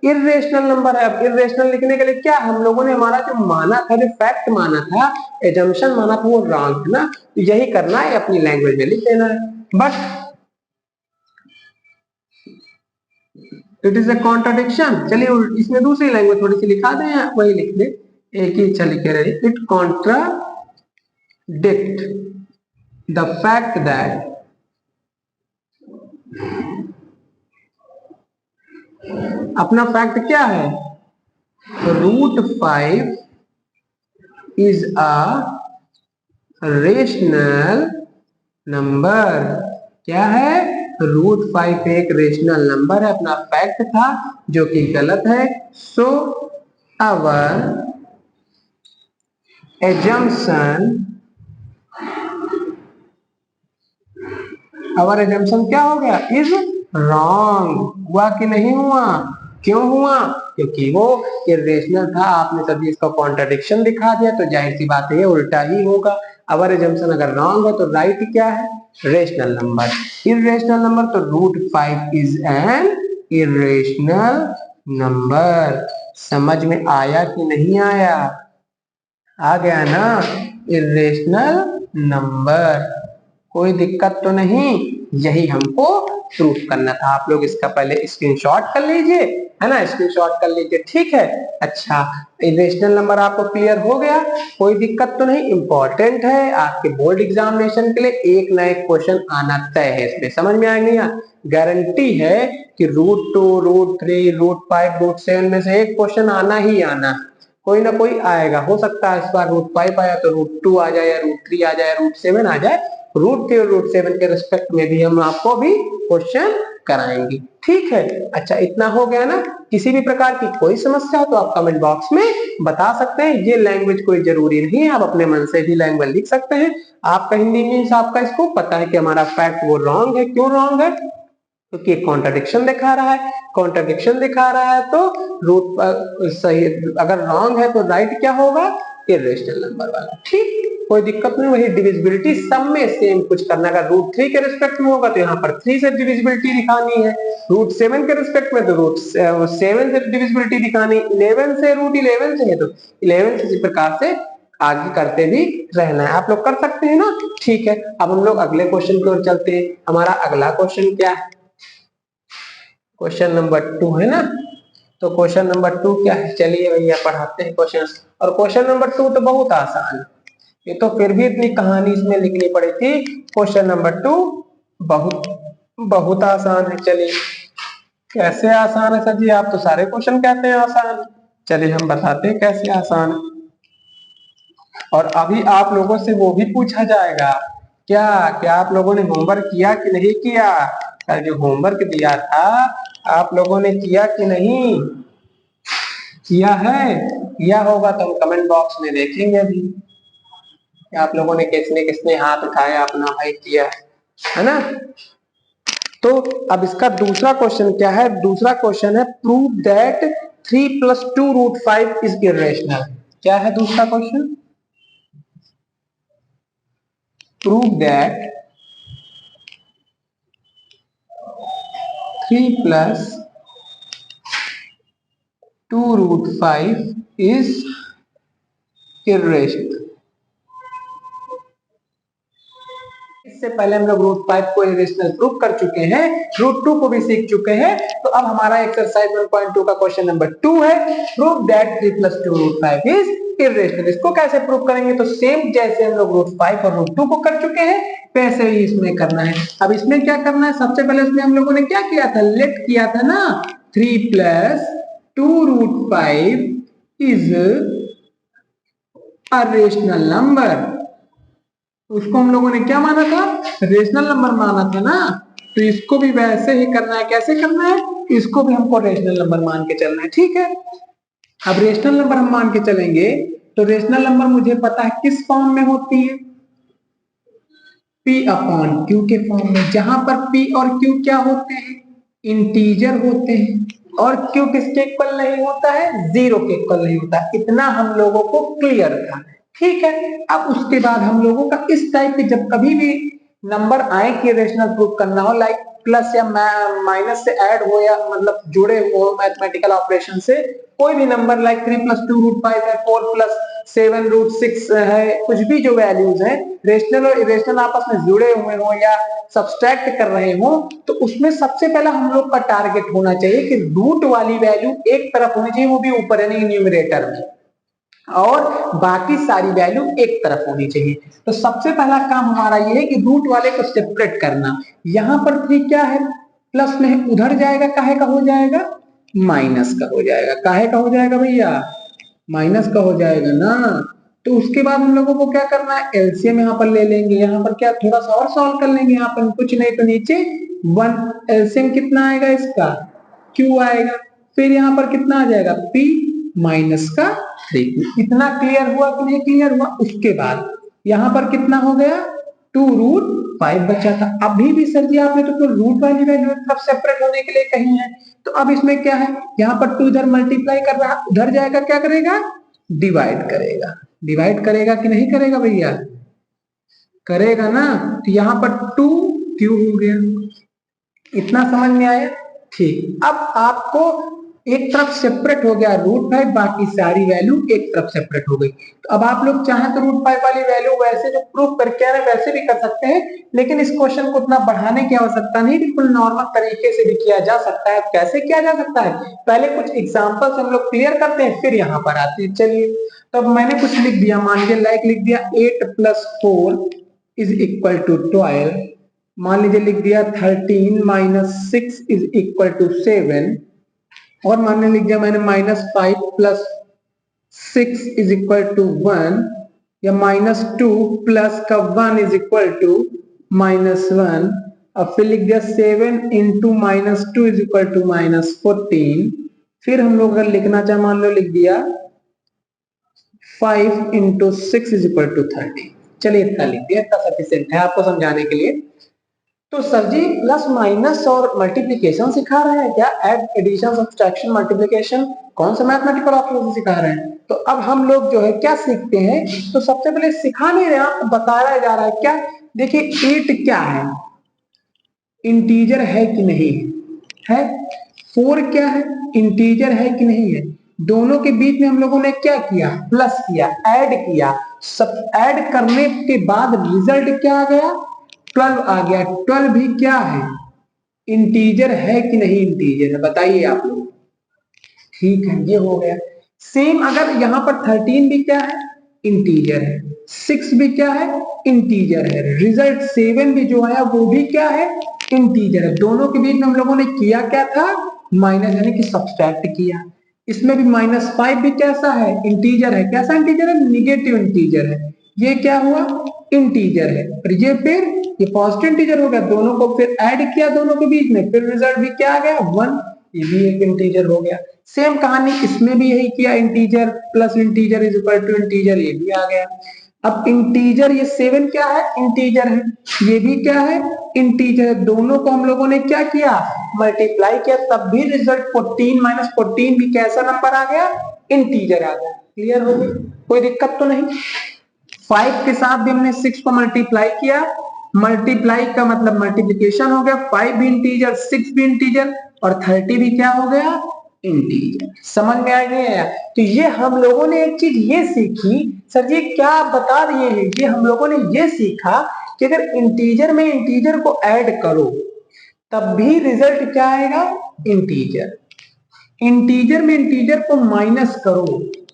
इरेशनल नंबर है। अब इरेशनल लिखने के लिए क्या हम लोगों ने हमारा जो माना था, जो फैक्ट माना था, एजम्पशन माना था, वो रॉन्ग है ना, तो यही करना है, अपनी लैंग्वेज में लिख देना है। But it is a contradiction. चलिए इसमें दूसरी लैंग्वेज थोड़ी सी लिखा दें, वही लिख दे, एक ही अच्छा लिखे रहे, it contradict the fact that अपना फैक्ट क्या है, √5 इज अ रेशनल नंबर। क्या है, √5 एक रेशनल नंबर है, अपना फैक्ट था जो कि गलत है। सो अवर एजम्पशन, अवर एजम्पशन क्या हो गया, इज रॉन्ग। हुआ कि नहीं हुआ? क्यों हुआ? क्योंकि वो इरेशनल था, आपने सभी इसका कॉन्ट्रडिक्शन दिखा दिया, तो जाहिर सी बात है ये उल्टा ही होगा। अवर एजम्पशन अगर रॉन्ग है तो राइट क्या है, रेशनल नंबर। इरेशनल नंबर तो √5 इज एन इरेशनल नंबर। समझ में आया कि नहीं आया? आ गया ना, इरेशनल नंबर। कोई दिक्कत तो नहीं, यही हमको प्रूफ करना था। आप लोग इसका पहले स्क्रीनशॉट कर लीजिए, है ना, स्क्रीनशॉट कर लीजिए, ठीक है। अच्छा, इरेशनल नंबर आपको क्लियर हो गया, कोई दिक्कत तो नहीं। इंपॉर्टेंट है आपके बोर्ड एग्जामिनेशन के लिए, एक ना एक क्वेश्चन आना तय है इसमें, समझ में आ गया। गारंटी है कि √2, √3, √5, √7 में से एक क्वेश्चन आना ही आना, कोई ना कोई आएगा। हो सकता है इस बार √5 आया तो √2 आ जाए, या √3 आ जाए, √7 आ जाए। √3 और √7 के रिस्पेक्ट में भी हम आपको भी क्वेश्चन कराएंगे, ठीक है। अच्छा, इतना हो गया ना। किसी भी प्रकार की कोई समस्या हो तो आप कमेंट बॉक्स में बता सकते हैं। ये लैंग्वेज कोई जरूरी नहीं है, आप अपने मन से भी लैंग्वेज लिख सकते हैं। आपका हिंदी मीन्स आपका इसको पता है कि हमारा फैक्ट वो रॉन्ग है। क्यों रॉन्ग है? क्योंकि एक कॉन्ट्रडिक्शन दिखा रहा है। कॉन्ट्रडिक्शन दिखा रहा है तो रूट सही, अगर रॉन्ग है तो राइट क्या होगा? इरेशनल नंबर वाला, ठीक। कोई दिक्कत नहीं। वही डिविजिबिलिटी सब में सेम कुछ करना। अगर √3 के रिस्पेक्ट में होगा तो यहाँ पर 3 से डिविजिबिलिटी दिखानी है, √7 के रिस्पेक्ट में तो √7 से डिविजिबिलिटी दिखानी, 11 से √11 से है तो 11 से, इसी प्रकार से आगे करते भी रहना है। आप लोग कर सकते हैं ना, ठीक है। अब हम लोग अगले क्वेश्चन की ओर चलते हैं। हमारा अगला क्वेश्चन क्या है? क्वेश्चन नंबर 2 है ना। तो क्वेश्चन नंबर 2 क्या है? चलिए भैया पढ़ाते हैं क्वेश्चन। और क्वेश्चन नंबर 2 तो बहुत आसान है, ये तो फिर भी इतनी कहानी इसमें लिखनी पड़ी थी। क्वेश्चन नंबर 2 बहुत बहुत आसान है। चलिए, कैसे आसान है सर जी? आप तो सारे क्वेश्चन कहते हैं आसान। चलिए हम बताते हैं कैसे आसान है। और अभी आप लोगों से वो भी पूछा जाएगा, क्या क्या आप लोगों ने होमवर्क किया कि नहीं किया? कल जो होमवर्क दिया था आप लोगों ने किया कि नहीं किया है? किया होगा तो हम कमेंट बॉक्स में देखेंगे अभी कि आप लोगों ने किसने किसने हाथ उठाया अपना, भाई किया है ना। तो अब इसका दूसरा क्वेश्चन क्या है? दूसरा क्वेश्चन है प्रूव दैट 3 + 2√5 इज इरेशनल। क्या है दूसरा question? Prove that 3 + 2√5 is irrational. इससे पहले हम लोग √5 को इरेशनल प्रूव कर चुके हैं, √2 को भी सीख चुके हैं। तो अब हमारा एक्सरसाइज 1.2 का क्वेश्चन नंबर 2 है, प्रूव दैट 3 + 2√5 इज इरेशनल। इसको कैसे प्रूव करेंगे? तो सेम जैसे हम लोग √5 और √2 को कर चुके हैं वैसे ही इसमें करना है। अब इसमें क्या करना है? सबसे पहले इसमें हम लोगों ने क्या किया था? लेट किया था ना। 3 + 2√5 इज अ रेशनल नंबर। उसको हम लोगों ने क्या माना था? रेशनल नंबर माना था ना। तो इसको भी वैसे ही करना है। कैसे करना है? इसको भी हमको रेशनल नंबर मान के चलना है, ठीक है। अब रेशनल नंबर हम मान के चलेंगे तो रेशनल नंबर मुझे पता है किस फॉर्म में होती है? P/Q के फॉर्म में, जहां पर P और Q क्या होते हैं? इंटीजर होते हैं। और Q किसके इक्वल नहीं होता है? 0 के इक्वल नहीं होता। इतना हम लोगों को क्लियर था, ठीक है। अब उसके बाद हम लोगों का इस टाइप के जब कभी भी नंबर आए कि रेशनल प्रूफ करना हो, लाइक प्लस या माइनस से ऐड हो या मतलब जुड़े हो मैथमेटिकल ऑपरेशन से, कोई भी नंबर लाइक 3 + 2√5 है, 4 + 7√6 है, कुछ भी जो वैल्यूज है रेशनल और इरेशनल आपस में जुड़े हुए हो या सब्सट्रैक्ट कर रहे हो, तो उसमें सबसे पहला हम लोग का टारगेट होना चाहिए कि रूट वाली वैल्यू एक तरफ होनी चाहिए, वो भी ऊपर यानी न्यूमरेटर में, और बाकी सारी वैल्यू एक तरफ होनी चाहिए। तो सबसे पहला काम हमारा ये है कि रूट वाले को सेपरेट करना। यहां पर 3 क्या है? प्लस में है, उधर जाएगा काहे का हो जाएगा? माइनस का हो जाएगा। काहे का हो जाएगा भैया? माइनस का हो जाएगा ना। तो उसके बाद हम लोगों को क्या करना है? एलसीएम यहाँ पर ले लेंगे। यहाँ पर क्या थोड़ा सा और सॉल्व कर लेंगे। यहाँ पर कुछ नहीं तो नीचे 1, एलसीएम कितना आएगा इसका? Q आएगा। फिर यहाँ पर कितना आ जाएगा? P - का 3। इतना क्लियर हुआ कि नहीं क्लियर हुआ? उसके बाद यहाँ पर कितना हो गया? 2√5 बचा था। अभी भी सर जी आपने तो रूट वाली वैल्यू तरफ सेपरेट होने के लिए कही है। तो अब इसमें क्या है? यहाँ पर 2 इधर मल्टीप्लाई कर रहा, उधर जाएगा क्या करेगा? डिवाइड करेगा। डिवाइड करेगा कि नहीं करेगा भैया? करेगा ना। तो यहाँ पर 2Q हो गया। इतना समझ में आया? ठीक। अब आपको एक तरफ सेपरेट हो गया √5, बाकी सारी वैल्यू एक तरफ सेपरेट हो गई। तो अब आप लोग चाहें तो √5 वाली वैल्यू वैसे जो प्रूफ करके आ रहे हैं वैसे भी कर सकते हैं, लेकिन इस क्वेश्चन को उतना बढ़ाने की आवश्यकता नहीं, बिल्कुल नॉर्मल तरीके से भी किया जा सकता है। कैसे किया जा सकता है, पहले कुछ एग्जांपल्स हम लोग क्लियर करते हैं, फिर यहाँ पर आते हैं। चलिए, तो मैंने कुछ लिख दिया, मान लीजिए लाइक लिख दिया 8 + 4 = 12, मान लीजिए लिख दिया 13 - 6 = 7, और मान लिख दिया मैंने -5 + 6 = 1, या -2 + का 1 = -1। अब फिर लिख दिया 7 × -2 = -14। फिर हम लोग अगर लिखना चाहे, मान लो लिख दिया 5 × 6 = 30। चलिए इतना लिख दिया, इतना सफिशिएंट है आपको समझाने के लिए। तो सर जी प्लस माइनस और मल्टीप्लिकेशन सिखा रहे हैं क्या? ऐड, एडिशन, सब्ट्रैक्शन, मल्टीप्लिकेशन, कौन सा मैथमेटिकल ऑपरेशन सिखा रहे हैं? तो अब हम लोग जो है क्या सीखते हैं, तो सबसे पहले सिखा नहीं रहे, आपको बताया जा रहा है क्या। देखिए 8 क्या है, इंटीजर है कि नहीं है। 4 क्या है, इंटीजर है कि नहीं है। दोनों के बीच में हम लोगों ने क्या किया, प्लस किया, ऐड किया। सब ऐड करने के बाद रिजल्ट क्या आ गया, 12 आ गया। 12 भी क्या है, इंटीजर है कि नहीं इंटीजर है, बताइए आप लोग। ठीक है, ये हो गया। सेम अगर यहां पर 13 भी क्या है, इंटीजर है। 6 भी क्या है, इंटीजर है। रिजल्ट 7 भी जो आया वो भी क्या है, इंटीजर है। दोनों के बीच में हम लोगों ने किया क्या था, माइनस यानी कि सब्सट्रैक्ट किया। इसमें भी -5 भी कैसा है, इंटीजर है। कैसा इंटीजर है, निगेटिव इंटीजर है। ये क्या हुआ, इंटीजर है। और ये फिर ये पॉजिटिव इंटीजर हो गया। दोनों को फिर ऐड किया दोनों के बीच में, फिर रिजल्ट भी क्या आ गया, 1। ये भी एक इंटीजर हो गया। सेम कहानी इसमें भी यही किया, इंटीजर प्लस इंटीजर = इंटीजर, ये भी आ गया। अब इंटीजर ये 7 क्या है, इंटीजर है। ये भी क्या है, इंटीजर है। दोनों को हम लोगों ने क्या किया, मल्टीप्लाई किया, तब भी रिजल्ट 14 - 14 भी कैसा नंबर आ गया, इंटीजर आ गया। क्लियर हो गई, कोई दिक्कत तो नहीं। 5 के साथ भी हमने 6 को मल्टीप्लाई किया, मल्टीप्लाई का मतलब मल्टीप्लिकेशन हो गया। 5 भी इंटीजर, 6 भी इंटीजर, और 30 भी क्या हो गया, इंटीजर। समझ में आ गया। तो ये हम लोगों ने एक चीज ये सीखी, सर जी क्या आप बता रहे हैं, ये हम लोगों ने ये सीखा कि अगर इंटीजर में इंटीजर को ऐड करो तब भी रिजल्ट क्या आएगा, इंटीजर। इंटीजर में इंटीजर को माइनस करो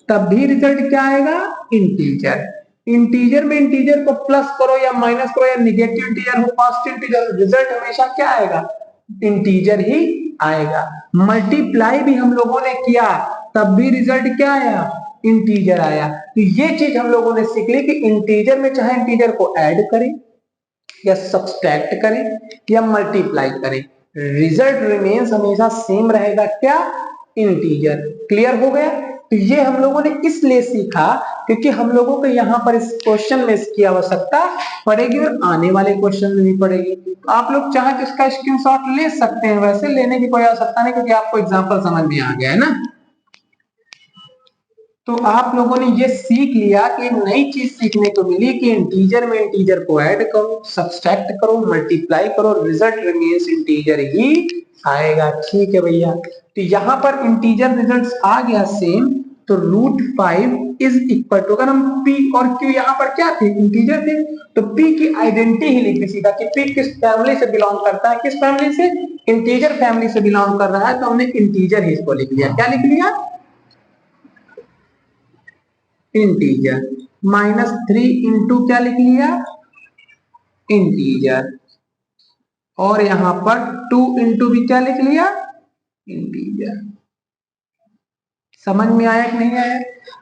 तब भी रिजल्ट क्या आएगा, इंटीजर। इंटीजर में इंटीजर को प्लस करो या माइनस करो या निगेटिव इंटीजर हो, पॉजिटिव इंटीजर, रिजल्ट हमेशा क्या आएगा, इंटीजर ही आएगा। मल्टीप्लाई भी हम लोगों ने किया तब भी रिजल्ट क्या आया, इंटीजर आया। तो ये चीज हम लोगों ने सीख ली कि इंटीजर में चाहे इंटीजर को ऐड करें या सब्सट्रैक्ट करें या मल्टीप्लाई करें, रिजल्ट रिमेन्स हमेशा सेम रहेगा, क्या, इंटीजर। क्लियर हो गया। तो ये हम लोगों ने इसलिए सीखा क्योंकि हम लोगों को यहाँ पर इस क्वेश्चन में इसकी आवश्यकता पड़ेगी और आने वाले क्वेश्चन में भी पड़ेगी। तो आप लोग चाहे तो इसका स्क्रीनशॉट ले सकते हैं, वैसे लेने की कोई आवश्यकता नहीं क्योंकि आपको एग्जांपल समझ में आ गया है ना। तो आप लोगों ने ये सीख लिया कि एक नई चीज सीखने को मिली कि इंटीजर में इंटीजर को ऐड करो, सब्सट्रैक्ट करो, मल्टीप्लाई करो, रिजल्ट रिमेन्स इंटीजर ही आएगा। ठीक है भैया। तो यहाँ पर इंटीजर रिजल्ट्स आ गया सेम। तो √5 = अगर हम p और q यहाँ पर क्या थे, इंटीजर थे, तो p की आइडेंटिटी ही लिख दी सीधा कि p किस फैमिली से बिलोंग करता है, किस फैमिली से, इंटीजर फैमिली से बिलोंग कर रहा है। तो हमने इंटीजर ही इसको लिख लिया। क्या लिख लिया, इंटीजर। -3 × क्या लिख लिया, इंटीजर। और यहां पर 2 × भी क्या लिख लिया, इंटीजर। समझ में आया कि नहीं आया?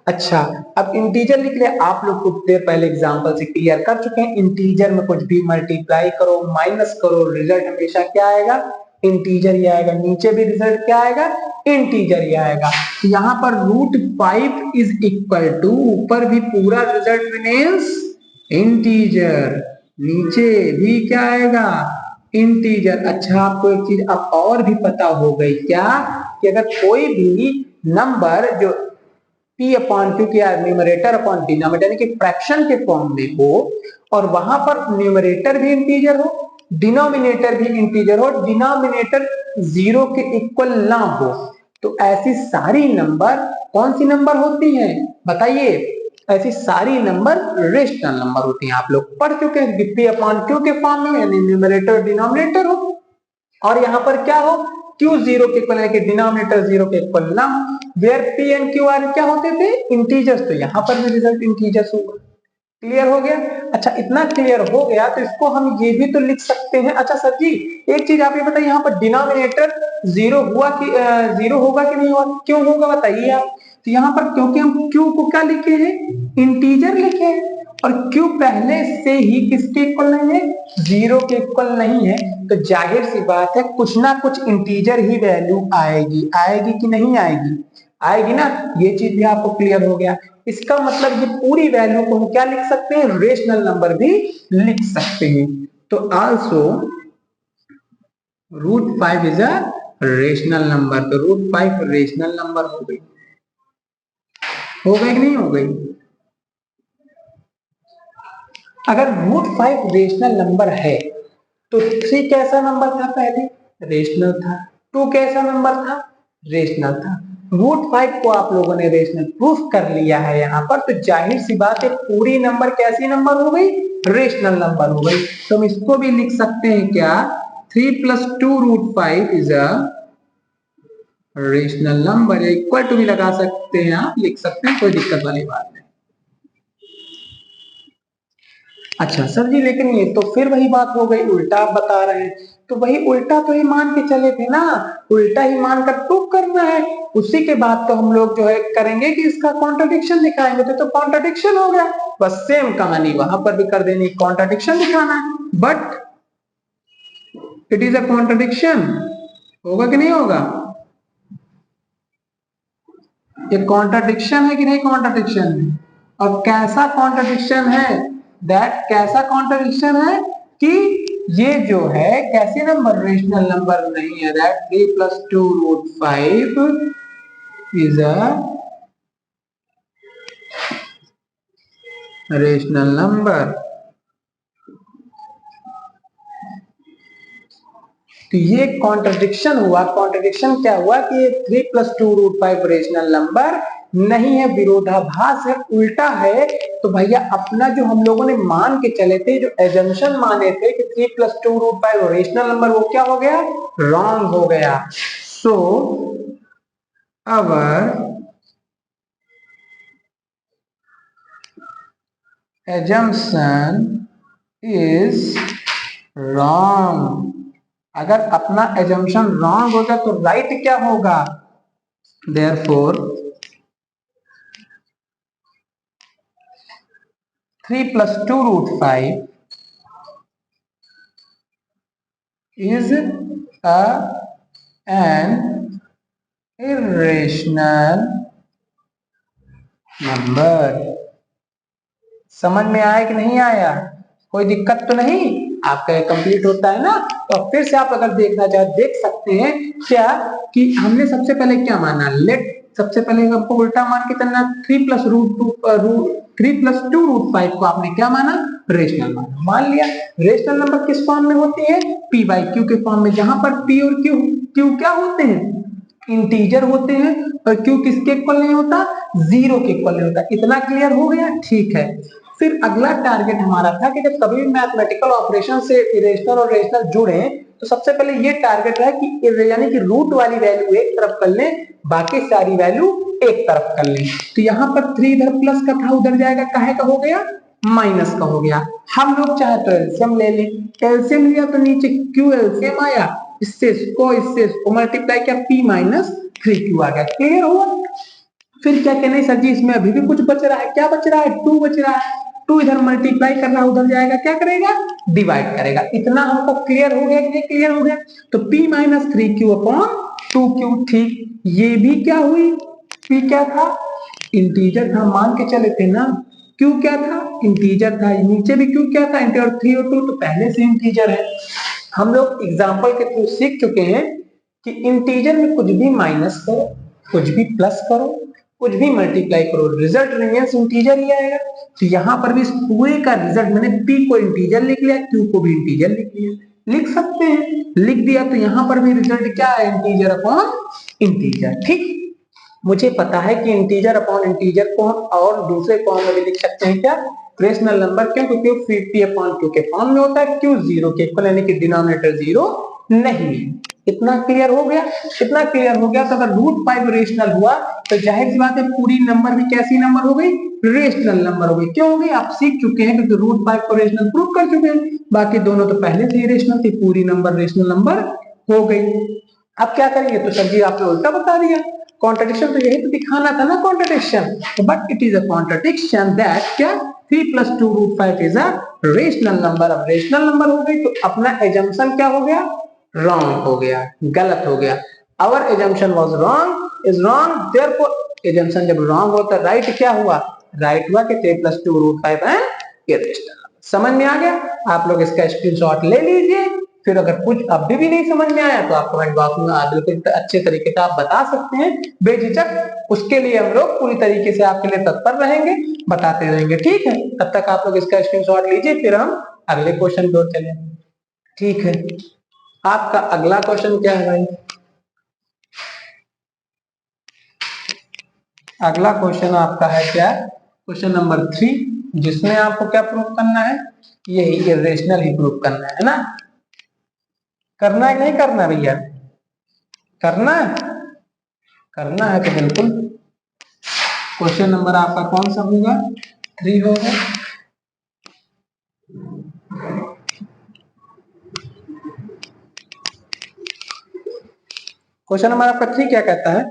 अच्छा, अब इंटीजर लिख लिया। आप लोग कुछ देर पहले एग्जांपल से क्लियर कर चुके हैं, इंटीजर में कुछ भी मल्टीप्लाई करो, माइनस करो, रिजल्ट हमेशा क्या आएगा, इंटीजर ही आएगा। नीचे भी रिजल्ट क्या आएगा, इंटीजर ही आएगा। तो यहाँ पर √5 = ऊपर भी पूरा रिजल्ट रिमेन्स इंटीजर, नीचे भी क्या आएगा, इंटीजर। अच्छा, आपको एक चीज अब और भी पता हो गई क्या, कि अगर कोई भी नंबर जो p/q या न्यूमरेटर अपॉन डिनोमिनेटर यानी कि फ्रैक्शन के फॉर्म में हो और वहां पर न्यूमरेटर भी इंटीजर हो, डिनोमिनेटर भी इंटीजर हो, डिनोमिनेटर 0 के इक्वल ना हो, तो ऐसी सारी नंबर कौन सी नंबर होती हैं बताइए? ऐसी सारी नंबर रेशनल नंबर होती हैं। आप लोग पढ़ चुके हैं P अपॉन Q के फॉर्म में, यानी न्यूमरेटर डिनोमिनेटर हो, और यहाँ पर क्या हो, Q जीरो के इक्वल है कि डिनोमिनेटर जीरो के इक्वल ना हो। Where P and Q are क्या होते थे? इंटीजर्स। तो यहाँ पर भी रिजल्ट इंटीजर्स होगा। क्लियर हो गया? अच्छा, इतना क्लियर हो गया तो इसको हम ये भी तो लिख सकते हैं। अच्छा सर जी, एक चीज आप ये बताइए, यहाँ पर डिनोमिनेटर जीरो हुआ कि जीरो होगा कि नहीं होगा? क्यों होगा बताइए आप? तो यहाँ पर क्योंकि हम Q को क्या लिखे हैं? इंटीजर लिखे हैं, और Q पहले से ही किसके इक्वल नहीं है? जीरो के इक्वल नहीं है। तो जाहिर सी बात है कुछ ना कुछ इंटीजर ही वैल्यू आएगी। आएगी कि नहीं आएगी? आएगी ना। ये चीज भी आपको क्लियर हो गया। इसका मतलब ये पूरी वैल्यू को हम क्या लिख सकते हैं? रेशनल नंबर भी लिख सकते हैं। तो also √5 is a rational number. तो √5 रेशनल नंबर हो गई। हो गई कि नहीं हो गई? अगर √5 रेशनल नंबर है तो 3 कैसा नंबर था? पहले रेशनल था। 2 कैसा नंबर था? रेशनल था। √5 को आप लोगों ने रेशनल प्रूफ कर लिया है यहाँ पर, तो जाहिर सी बात है पूरी नंबर कैसी नंबर हो गई? रेशनल नंबर हो गई। तो हम इसको भी लिख सकते हैं क्या? 3 + 2 √5 is a rational number. Equal to भी लगा सकते हैं, आप लिख सकते हैं, कोई दिक्कत वाली बात नहीं। अच्छा सर जी, लेकिन ये तो फिर वही बात हो गई, उल्टा आप बता रहे हैं। तो वही उल्टा तो ही मान के चले थे ना, उल्टा ही मानकर प्रूफ करना है। उसी के बाद तो हम लोग जो है करेंगे कि इसका कॉन्ट्रडिक्शन दिखाएंगे। तो कॉन्ट्रडिक्शन हो गया, बस सेम कहानी वहां पर भी कर देनी, कॉन्ट्रडिक्शन दिखाना है। But it is a contradiction. होगा कि नहीं होगा? ये कॉन्ट्रडिक्शन है कि नहीं? कॉन्ट्रडिक्शन है। और कैसा कॉन्ट्रडिक्शन है? दैट कैसा कॉन्ट्रडिक्शन है कि ये जो है कैसे नंबर? रेशनल नंबर नहीं है। That 3 + 2 √5 is a rational number. तो ये कॉन्ट्रडिक्शन हुआ। कॉन्ट्रडिक्शन क्या हुआ कि ये 3 + 2 √5 रेशनल नंबर नहीं है, विरोधाभास है, उल्टा है। तो भैया अपना जो हम लोगों ने मान के चले थे, जो एजम्पशन माने थे कि 3 + 2 √5 रेशनल नंबर, वो क्या हो गया? रॉन्ग हो गया। सो अवर assumption is wrong। अगर अपना assumption wrong होगा तो right क्या होगा? therefore 3 + 2 √5 is an irrational number। समझ में आया कि नहीं आया? कोई दिक्कत तो नहीं? आपका कंप्लीट होता है ना, तो फिर से आप अगर देखना चाहे देख सकते हैं क्या कि हमने सबसे पहले क्या माना? लेट सबसे पहले हमको उल्टा मान के चलना। 3 + 2 √5 को आपने क्या माना? रेशनल माना। मान लिया। रेशनल नंबर किस फॉर्म में होती है? P/Q के फॉर्म में, जहां पर P और Q क्या होते हैं? इंटीजर होते हैं। और Q किसके इक्वल नहीं होता? जीरो के इक्वल नहीं होता। इतना क्लियर हो गया? ठीक है। फिर अगला टारगेट हमारा था कि जब कभी भी मैथमेटिकल ऑपरेशन से इरेशनल और रेशनल जुड़े तो सबसे पहले ये टारगेट है कि यानी कि रूट वाली वैल्यू एक तरफ कर लें, बाकी सारी वैल्यू एक तरफ कर लें। तो यहाँ पर 3 इधर प्लस का था, उधर जाएगा, काहे का हो गया? माइनस का हो गया। हम लोग चाहे तो एलसीएम ले लें। एलसीएम लिया तो नीचे क्यू एलसीएम आया, इससे इसको मल्टीप्लाई किया, P - 3Q आ गया। क्लियर हुआ? फिर क्या कहने सर जी, इसमें अभी भी कुछ बच रहा है। क्या बच रहा है? 2 बच रहा है। 2 इधर मल्टीप्लाई कर रहा है, उधर जाएगा, क्या करेगा? डिवाइड करेगा। इतना हमको क्लियर हो गया कि नहीं क्लियर हो गया? तो P - 3Q अपॉन 2Q। ठीक, ये भी क्या हुई? P क्या था? इंटीजर था, मान के चले थे ना। Q क्या था? इंटीजर था। नीचे भी Q क्या था? इंटीजर। 3 और 2 तो पहले से इंटीजर है। हम लोग एग्जाम्पल के थ्रू सीख चुके हैं कि इंटीजर में कुछ भी माइनस करो, कुछ भी प्लस करो, कुछ भी मल्टीप्लाई करो, रिजल्ट रिमेंस इंटीजर ही आएगा। तो यहाँ पर भी इस पूरे का रिजल्ट, मैंने P को इंटीजर लिख लिया, Q को भी इंटीजर लिख लिया। लिख सकते हैं, लिख दिया तो यहाँ पर भी रिजल्ट क्या है? Integer upon integer. ठीक, मुझे पता है कि इंटीजर अपॉन इंटीजर को हम और दूसरे फॉर्म में भी लिख सकते हैं, क्या, रेशनल नंबर। क्यों? क्योंकि p अपॉन q के फॉर्म में होता है, q जीरो के इक्वल यानी कि डिनोमिनेटर जीरो नहीं है। इतना क्लियर हो गया? इतना क्लियर हो गया तो अगर √5 रेशनल हुआ तो जाहिर सी बात है पूरी नंबर भी कैसी नंबर हो गई? रेशनल नंबर हो गई। क्यों हो गई? आप सीख चुके हैं क्योंकि √5 को रेशनल प्रूव कर चुके हैं, बाकी दोनों तो पहले से ही रेशनल थी, पूरी नंबर रेशनल नंबर हो गई। अब क्या करेंगे? तो सर जी आपने उल्टा बता दिया, कॉन्ट्रडिक्शन तो यही तो दिखाना था ना, contradiction, but it is a contradiction that क्या 3 + 2√5 इज अ रेशनल नंबर। अब रेशनल नंबर हो गई तो अपना एजम्पशन क्या हो गया? रॉन्ग हो गया, गलत हो गया। Our assumption was wrong, is wrong, therefore assumption जब रॉन्ग होता है राइट क्या हुआ? राइट हुआ कि 3 + 2√5 है इरेशनल। समझ में आ गया? आप लोग इसका स्क्रीनशॉट ले लीजिए। फिर अगर कुछ अभी भी नहीं समझ में आया तो आप कमेंट बॉक्स में बिल्कुल अच्छे तरीके से आप बता सकते हैं बेझिझक। उसके लिए हम लोग पूरी तरीके से आपके लिए तत्पर रहेंगे, बताते रहेंगे। ठीक है, तब तक आप लोग इसका स्क्रीनशॉट लीजिए, फिर हम अगले क्वेश्चन की ओर चलें। ठीक है, आपका अगला क्वेश्चन क्या है भाई? अगला क्वेश्चन आपका है क्या? क्वेश्चन नंबर 3, जिसमें आपको क्या प्रूव करना है? यही इरेशनल ही प्रूव करना है ना? करना है कि नहीं करना भैया? करना है? करना है तो बिल्कुल। क्वेश्चन नंबर आपका कौन सा होगा? 3 होगा। क्वेश्चन नंबर आपका 3 क्या कहता है?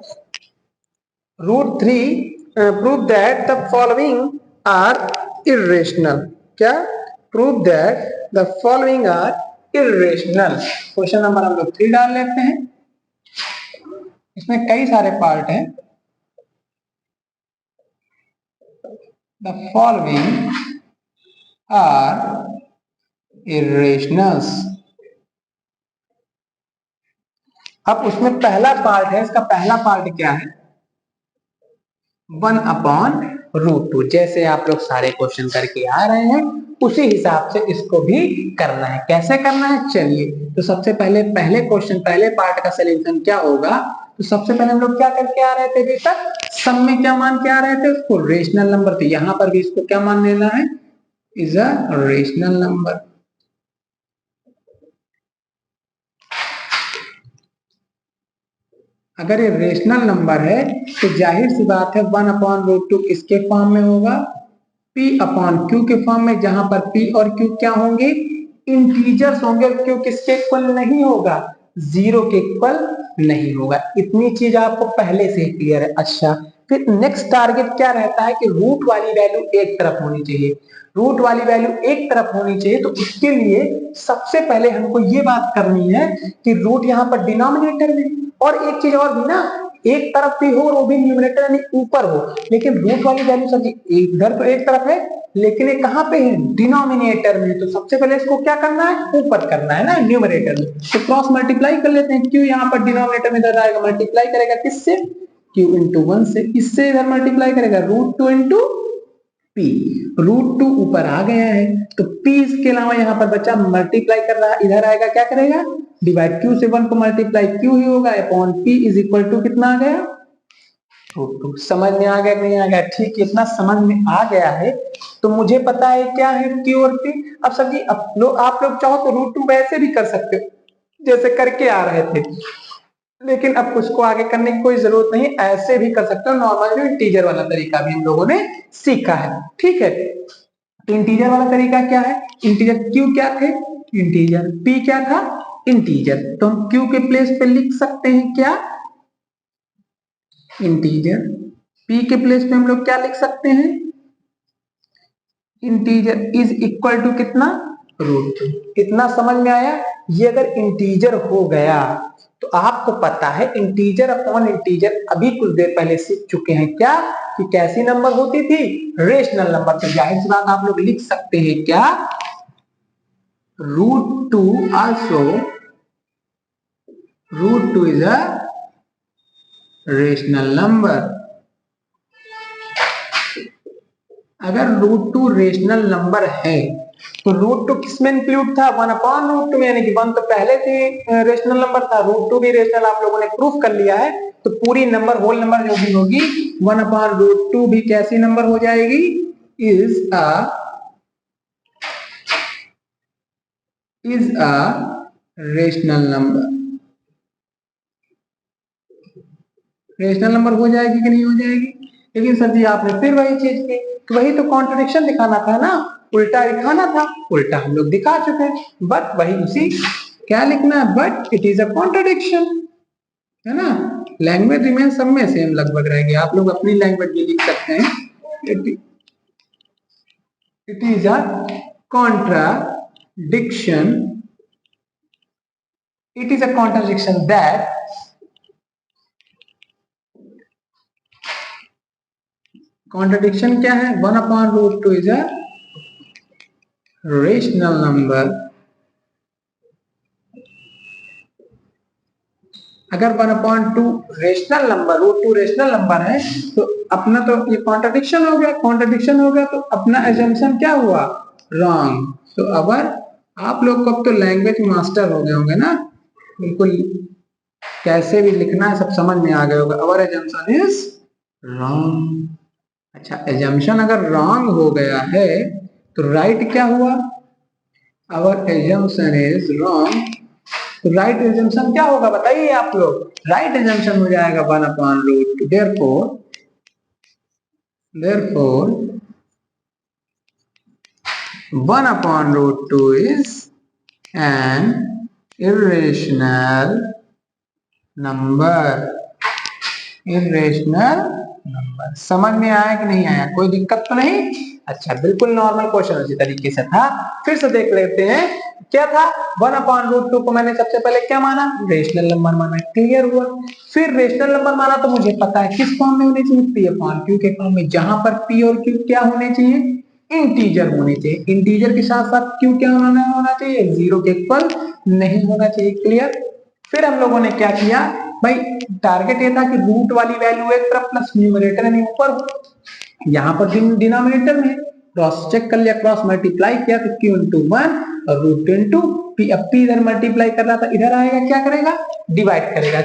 √3 prove that the following are irrational. क्या? Prove that the following are irrational. Question number हम लोग 3 डाल लेते हैं। इसमें कई सारे पार्ट हैं। The following are irrationals. अब उसमें पहला पार्ट है, इसका पहला पार्ट क्या है? 1/√2। जैसे आप लोग सारे क्वेश्चन करके आ रहे हैं उसी हिसाब से इसको भी करना है। कैसे करना है? चलिए, तो सबसे पहले पहले क्वेश्चन पहले पार्ट का सॉल्यूशन क्या होगा? तो सबसे पहले हम लोग क्या करके आ रहे थे अभी तक? सम में क्या मान के आ रहे थे? उसको रेशनल नंबर। तो यहां पर भी इसको क्या मान लेना है? Is a rational number. अगर ये रेशनल नंबर है तो जाहिर सी बात है 1/√2 किसके फॉर्म में होगा? p/q के फॉर्म में, जहां पर p और q क्या होंगे? इंटीजर्स होंगे। q किसके इक्वल नहीं होगा? जीरो के इक्वल नहीं होगा। इतनी चीज आपको पहले से ही क्लियर है। अच्छा, फिर नेक्स्ट टारगेट क्या रहता है कि रूट वाली वैल्यू एक तरफ होनी चाहिए। रूट वाली वैल्यू एक तरफ होनी चाहिए तो उसके लिए सबसे पहले हमको ये बात करनी है कि रूट यहाँ पर डिनोमिनेटर में, और एक चीज और भी ना, एक तरफ भी हो और वो भी न्यूमरेटर यानी ऊपर हो। लेकिन रूट वाली वैल्यू सर इधर तो एक तरफ है लेकिन ये कहां पे है? डिनोमिनेटर में। तो सबसे पहले इसको क्या करना है? ऊपर करना है ना, न्यूमरेटर में। तो क्रॉस मल्टीप्लाई कर लेते हैं। क्यू यहाँ पर डिनोमिनेटर में इधर आएगा, मल्टीप्लाई करेगा किससे? q इंटू 1 से। इससे इधर मल्टीप्लाई करेगा √2 इंटू p। √2 ऊपर आ गया है तो p इसके अलावा यहाँ पर बच्चा मल्टीप्लाई कर रहा है, इधर आएगा क्या करेगा? डिवाइड q से 1 को मल्टीप्लाई q ही होगा upon p is equal to कितना आ गया? √2। समझ में आ गया नहीं आ गया? ठीक, इतना समझ में आ गया है तो मुझे पता है क्या है q और p। अब सर जी आप लोग चाहो तो √2 वैसे भी कर सकते हो जैसे करके आ रहे थे, लेकिन अब उसको आगे करने की कोई जरूरत नहीं, ऐसे भी कर सकते हो नॉर्मल, जो इंटीजर वाला तरीका भी हम लोगों ने सीखा है। ठीक है, तो इंटीजर वाला तरीका क्या है? इंटीजर q क्या थे? इंटीजर। p क्या था? इंटीजर। तो हम q के प्लेस पे लिख सकते हैं क्या? इंटीजर। p के प्लेस पे हम लोग क्या लिख सकते हैं? इंटीजर इज इक्वल टू कितना? √2। इतना समझ में आया? ये अगर इंटीजर हो गया तो आपको पता है इंटीजर अपॉन इंटीजर अभी कुछ देर पहले सीख चुके हैं क्या कि कैसी नंबर होती थी? Rational number. तो जाहिर सी बात आप लोग लिख सकते हैं क्या? √2 also √2 is a rational number. अगर √2 रेशनल नंबर है तो रूट टू किसमें इंक्लूड था, 1/√2 में, यानी कि 1 तो पहले से रेशनल नंबर था, √2 भी रेशनल आप लोगों ने प्रूफ कर लिया है। तो पूरी नंबर होल नंबर जो भी होगी 1/√2 भी कैसी नंबर हो जाएगी, is a rational number. Rational number हो जाएगी कि नहीं हो जाएगी। लेकिन सर जी आपने फिर वही चीज की, तो वही तो कॉन्ट्रडिक्शन दिखाना था ना, उल्टा दिखाना था, उल्टा हम लोग दिखा चुके हैं, बट वही उसी क्या लिखना है, but it is a contradiction, है ना। लैंग्वेज रिमेन सब में सेम लगभग रहेगी, आप लोग अपनी लैंग्वेज में लिख सकते हैं, it is a contradiction, it is a contradiction that contradiction क्या है, 1/√2 इज अ रेशनल नंबर। अगर 1/2 रेशनल नंबर, √2 रेशनल नंबर है, तो अपना तो ये कॉन्ट्रडिक्शन हो गया, कॉन्ट्रडिक्शन हो गया तो अपना एजम्पशन क्या हुआ, रॉन्ग। तो अगर आप लोग को अब तो लैंग्वेज मास्टर हो गए होंगे ना, बिल्कुल कैसे भी लिखना है सब समझ में आ गए होगा। अवर एजम्पशन इज रॉन्ग। अच्छा, एजम्पशन अगर रॉन्ग हो गया है तो राइट क्या हुआ, अवर एजम्पशन इज रॉन्ग, तो राइट एजम्पशन क्या होगा बताइए आप लोग, राइट एजम्पशन हो जाएगा 1/√2। therefore 1/√2 is an irrational number। Irrational number समझ में आया कि नहीं आया, कोई दिक्कत तो नहीं। अच्छा, बिल्कुल नॉर्मल क्वेश्चन उसी तरीके से था। फिर से देख लेते हैं क्या था, 1/√2 को मैंने सबसे पहले क्या माना, रेशनल नंबर माना, क्लियर हुआ। फिर रेशनल नंबर माना तो मुझे पता है किस फॉर्म में होने चाहिए, P/Q के फॉर्म में, जहां पर P और Q क्या होने चाहिए, इंटीजर होने चाहिए। इंटीजर के साथ साथ Q क्या होना चाहिए, 0 के इक्वल नहीं होना चाहिए, क्लियर। फिर हम लोगों ने क्या किया भाई, टारगेट ये था कि रूट वाली वैल्यू एक तरफ प्लस न्यूमरेटर यानी ऊपर हो, यहाँ पर डिनोमिनेटर में क्रॉस चेक कर लिया, क्रॉस मल्टीप्लाई किया तो Q इंटू 1 और रूट इंटू P। अब P इधर मल्टीप्लाई कर रहा था, इधर आएगा क्या करेगा, डिवाइड करेगा।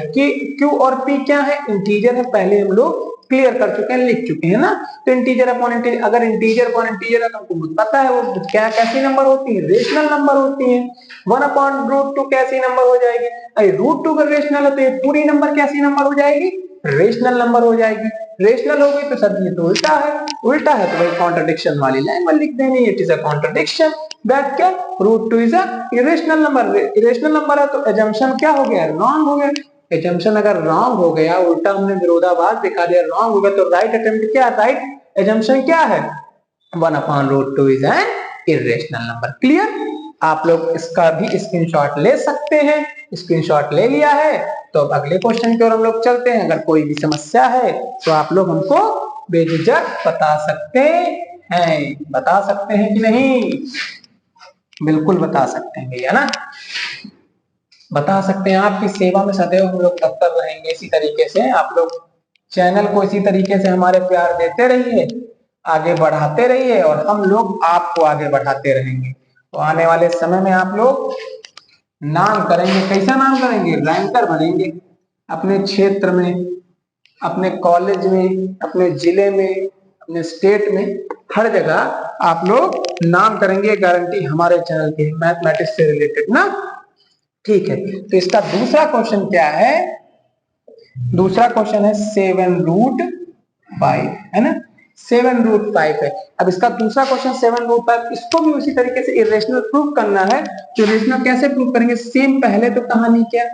Q और P क्या है, इंटीजर है, पहले हम लोग क्लियर कर चुके हैं, लिख चुके हैं ना। तो इंटीजर अपॉन इंटीजर, अगर इंटीजर अपॉन इंटीजर है तो हमको पता है वो क्या कैसी नंबर होती है, रेशनल नंबर होती है। 1/√2 कैसी नंबर हो जाएगी, अरे √2 अगर रेशनल है तो ये पूरी नंबर कैसी नंबर हो जाएगी, रेशनल नंबर हो जाएगी। रेशनल हो गई तो सर ये तो उल्टा है, उल्टा है तो भाई कॉन्ट्रडिक्शन वाली लैंग्वेज लिख देनी, it is a contradiction that क्या, √2 is a irrational number. Irrational number है तो एजम्पशन क्या हो गया, रॉन्ग हो गया। एजम्पशन अगर रॉन्ग हो गया, उल्टा हमने विरोधाभास दिखा दिया, रॉन्ग हो गया, तो राइट अटेम्प्ट क्या, राइट एजम्पशन क्या है, 1/√2 is an irrational number. Clear, आप लोग इसका भी स्क्रीनशॉट ले सकते हैं। स्क्रीनशॉट ले लिया है तो अब अगले क्वेश्चन की ओर हम लोग चलते हैं। अगर कोई भी समस्या है तो आप लोग हमको बेझिझक बता सकते हैं, बता सकते हैं कि नहीं, बिल्कुल बता सकते हैं भैया ना, बता सकते हैं। आपकी सेवा में सदैव हम लोग तत्पर रहेंगे। इसी तरीके से आप लोग चैनल को इसी तरीके से हमारे प्यार देते रहिए, आगे बढ़ाते रहिए और हम लोग आपको आगे बढ़ाते रहेंगे। तो आने वाले समय में आप लोग नाम करेंगे, कैसा नाम करेंगे, रैंकर बनेंगे अपने क्षेत्र में, अपने कॉलेज में, अपने जिले में, अपने स्टेट में, हर जगह आप लोग नाम करेंगे, गारंटी हमारे चैनल की, मैथमेटिक्स से रिलेटेड ना। ठीक है, तो इसका दूसरा क्वेश्चन क्या है, दूसरा क्वेश्चन है 7√5, है ना, 7√5 है। अब इसका दूसरा क्वेश्चन 7√5, इसको भी उसी तरीके से इरेशनल प्रूफ करना है। तो इरेशनल कैसे प्रूफ करेंगे, सेम पहले तो कहानी क्या,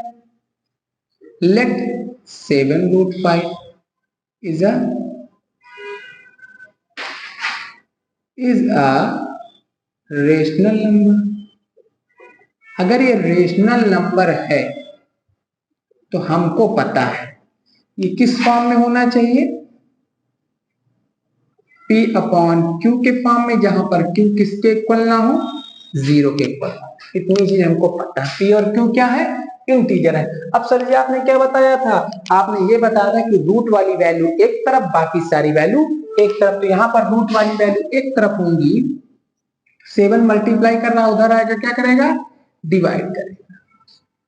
let 7√5 is a rational number. अगर ये रेशनल नंबर है तो हमको पता है ये किस फॉर्म में होना चाहिए, P/Q के फॉर्म में, जहां पर Q किसके इक्वल ना हो, 0 के इक्वल। इतनी चीज हमको पता है। P और Q क्या है, इंटीजर है। अब सर जी आपने क्या बताया था, आपने ये बताया था कि रूट वाली वैल्यू एक तरफ, बाकी सारी वैल्यू एक तरफ। तो यहाँ पर रूट वाली वैल्यू एक तरफ होंगी 7 मल्टीप्लाई कर रहा है, उधर आएगा क्या करेगा, डिवाइड करेगा।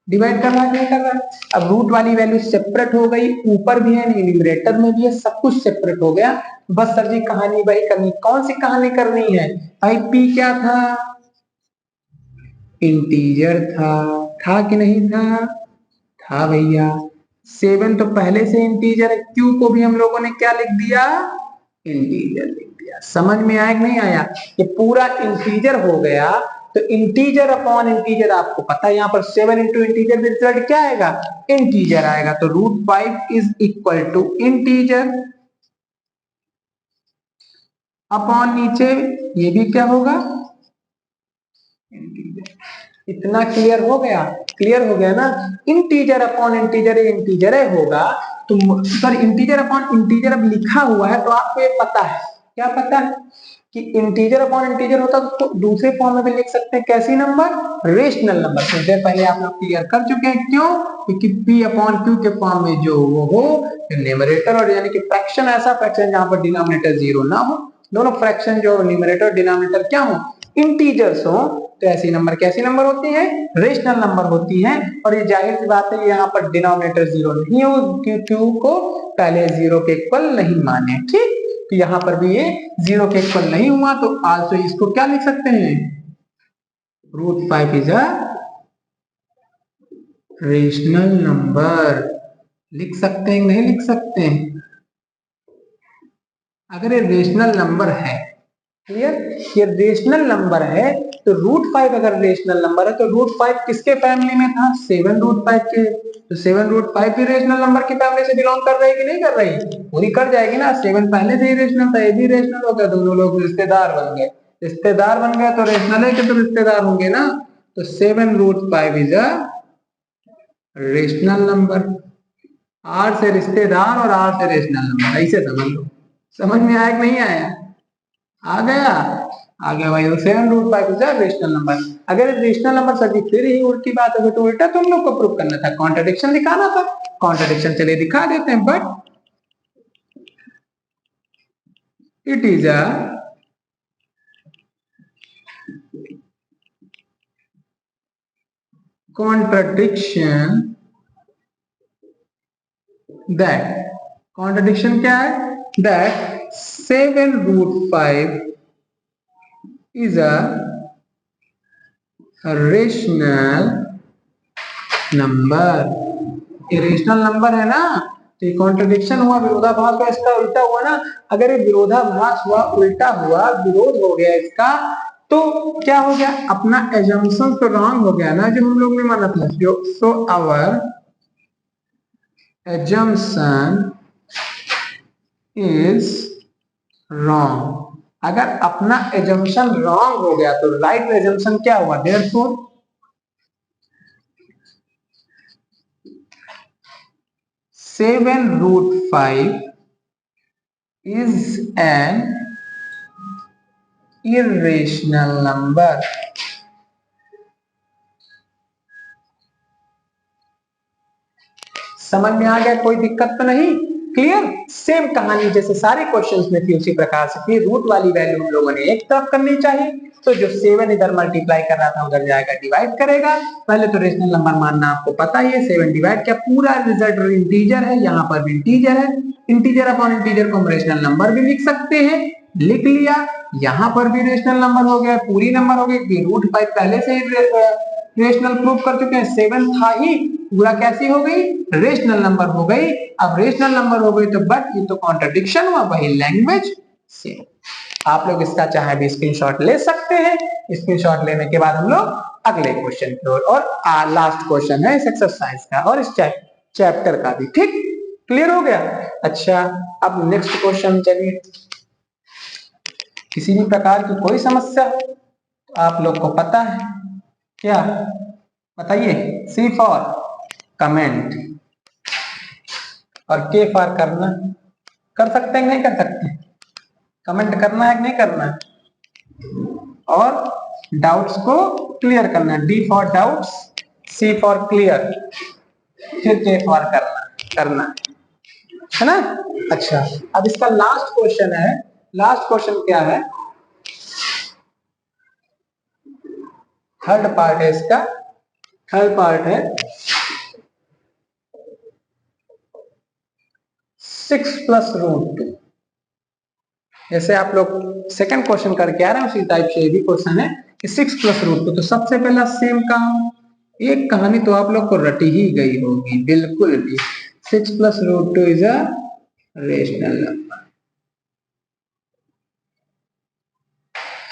डिवाइड कर रहा है, नहीं कर रहा है। अब रूट वाली वैल्यू सेपरेट हो गई, ऊपर भी है न्यूमरेटर में भी है, सब कुछ सेपरेट हो गया। बस सर जी कहानी वही करनी, कौन सी कहानी करनी है भाई, पी क्या था, इंटीजर था कि नहीं था भैया। 7 तो पहले से इंटीजर है, क्यू को भी हम लोगों ने क्या लिख दिया, इंटीजर लिख दिया। समझ में आया कि नहीं आया, ये पूरा इंटीजर हो गया। तो इंटीजर अपॉन इंटीजर आपको पता है, यहाँ पर 7 इंटू इंटीजर रिजल्ट क्या आएगा, इंटीजर आएगा। तो √5 is equal to integer upon नीचे ये भी क्या होगा, इंटीजर। इतना क्लियर हो गया, क्लियर हो गया ना। इंटीजर अपॉन इंटीजर इंटीजर होगा, तो सर इंटीजर अपॉन इंटीजर अब लिखा हुआ है तो आपको ये पता है, क्या पता है कि इंटीजर अपॉन इंटीजर होता तो दूसरे फॉर्म में भी लिख सकते हैं, कैसी नंबर, रेशनल नंबर। कुछ देर पहले आप लोग क्लियर कर चुके हैं, क्यों, क्योंकि p अपॉन q के फॉर्म में जो वो हो न्यूमरेटर और यानी कि फ्रैक्शन, ऐसा फ्रैक्शन जहां पर डिनोमिनेटर जीरो ना हो, दोनों फ्रैक्शन जो न्यूमरेटर और डिनोमिनेटर क्या हो, इंटीजर्स हो, तो ऐसी नंबर कैसी नंबर होती है, रेशनल नंबर होती है। और ये जाहिर सी बात है यहाँ पर डिनोमिनेटर जीरो नहीं हो, q को पहले जीरो के इक्वल नहीं माने, ठीक। तो यहाँ पर भी ये जीरो के इक्वल नहीं हुआ, तो आल्सो इसको क्या लिख सकते हैं, √5 इज अ रेशनल नंबर। लिख सकते हैं नहीं लिख सकते हैं, अगर ये रेशनल नंबर है, क्लियर, ये रेशनल नंबर है तो √5 अगर रेशनल नंबर है तो √5 किसके फैमिली में था, 7√5 के। तो 7√5 भी रेशनल नंबर की फैमिली से बिलोंग कर रही है कि नहीं कर रही, पूरी कर जाएगी ना। 7 पहले से ही रेशनल था, ये भी रेशनल हो गया, दोनों लोग रिश्तेदार बन गए। रिश्तेदार बन गए तो रेशनल है कि तो रिश्तेदार होंगे ना। तो 7√5 is a rational number. R से रिश्तेदार और आर से रेशनल नंबर, ऐसे समझ लो। समझ में आया कि नहीं आया, आ गया, आ गया भाई। 7√5 इज अ रेशनल नंबर। अगर रेशनल नंबर सर जी फिर ही उल्टी बात हो तो उल्टा तुम लोग को प्रूव करना था, कॉन्ट्रडिक्शन दिखाना था। कॉन्ट्रडिक्शन चलिए दिखा देते हैं, but it is a contradiction that, contradiction क्या है, that 7√5 is a rational number. ये रेशनल नंबर है ना, तो ये कॉन्ट्रडिक्शन हुआ, विरोधाभास का इसका उल्टा हुआ ना। अगर ये विरोधाभास हुआ, उल्टा हुआ, विरोध हो गया इसका, तो क्या हो गया, अपना एजम्पशन तो रॉन्ग हो गया ना, जो हम लोग ने माना था। So our assumption is wrong. अगर अपना एजम्पशन रॉन्ग हो गया तो राइट एजम्पशन क्या हुआ, therefore 7√5 is an irrational number। समझ में आ गया, कोई दिक्कत तो नहीं, क्लियर। सेम कहानी जैसे सारे क्वेश्चंस में थी उसी प्रकार से थी। रूट वाली वैल्यू हम लोगों ने एक तरफ करनी चाहिए, तो जो 7 इधर मल्टीप्लाई कर रहा था उधर जाएगा डिवाइड करेगा। पहले तो रेशनल नंबर मानना आपको पता ही है, 7 डिवाइड क्या, पूरा रिजल्ट इंटीजर है, यहाँ पर भी इंटीजर है। इंटीजर अपॉन इंटीजर को हम रेशनल नंबर भी लिख सकते हैं, लिख लिया। यहाँ पर भी रेशनल नंबर हो गया, पूरी नंबर हो गई। √5 पहले से ही रेशनल प्रूव कर चुके हैं, 7 था ही, पूरा कैसी हो गई, रेशनल नंबर हो गई। अब रेशनल नंबर हो गई तो बट ये तो कॉन्ट्रडिक्शन हुआ, वही लैंग्वेज सेम। आप लोग इसका चाहे भी स्क्रीनशॉट ले सकते हैं। स्क्रीनशॉट लेने के बाद हम लोग अगले क्वेश्चन की ओर, और लास्ट क्वेश्चन है इस एक्सरसाइज का और इस चैप्टर का भी, ठीक, क्लियर हो गया। अच्छा, अब नेक्स्ट क्वेश्चन, चलिए किसी भी प्रकार की कोई समस्या हो तो आप लोग को पता है क्या, बताइए। सी फॉर कमेंट और के फॉर करना। कर सकते हैं नहीं कर सकते, कमेंट करना है कि नहीं करना है, और डाउट्स को क्लियर करना है। D for doubts, C for clear, फिर के फॉर करना है ना। अच्छा, अब इसका लास्ट क्वेश्चन है। लास्ट क्वेश्चन क्या है, थर्ड पार्ट है इसका, थर्ड पार्ट है 6 प्लस रूट 2। जैसे आप लोग सेकंड क्वेश्चन करके आ रहे हैं उसी टाइप से ये भी क्वेश्चन है कि 6 प्लस रूट 2। तो सबसे पहला सेम काम, एक कहानी तो आप लोग को रटी ही गई होगी बिल्कुल भी। 6 plus root 2 is a rational number.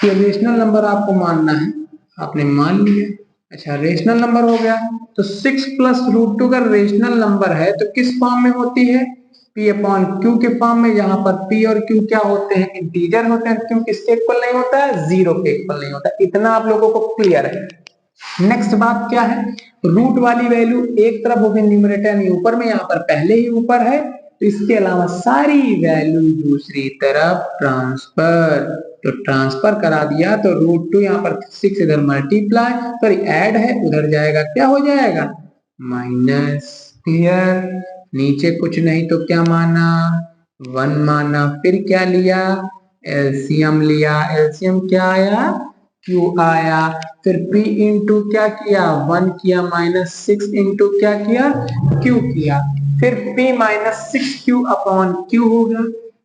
ये रेशनल नंबर आपको मानना है, आपने मान लिया। अच्छा रेशनल नंबर हो गया, तो 6 प्लस रूट 2 का रेशनल नंबर है तो किस फॉर्म में होती है? P अपॉन Q के फॉर्म में। यहाँ पर P और Q क्या होते हैं? इंटीजर होते हैं। Q किसके इक्वल नहीं होता है? 0 के इक्वल नहीं होता। इतना आप लोगों को क्लियर है। नेक्स्ट बात क्या है? रूट वाली वैल्यू एक तरफ होगी न्यूमरेटर यानी ऊपर में, यहाँ पर पहले ही ऊपर है, तो इसके अलावा सारी वैल्यू दूसरी तरफ ट्रांसफर। तो ट्रांसफर करा दिया तो रूट 2 यहाँ पर 6 इधर मल्टीप्लाई सॉरी ऐड है, उधर जाएगा क्या हो जाएगा? माइनस। क्लियर? नीचे कुछ नहीं तो क्या माना? 1 माना। फिर क्या लिया? एलसीएम लिया। एलसीएम क्या आया? Q आया। फिर P इंटू क्या किया? 1 किया, माइनस 6 इंटू क्या किया? Q किया। फिर P minus 6Q upon Q हो गया।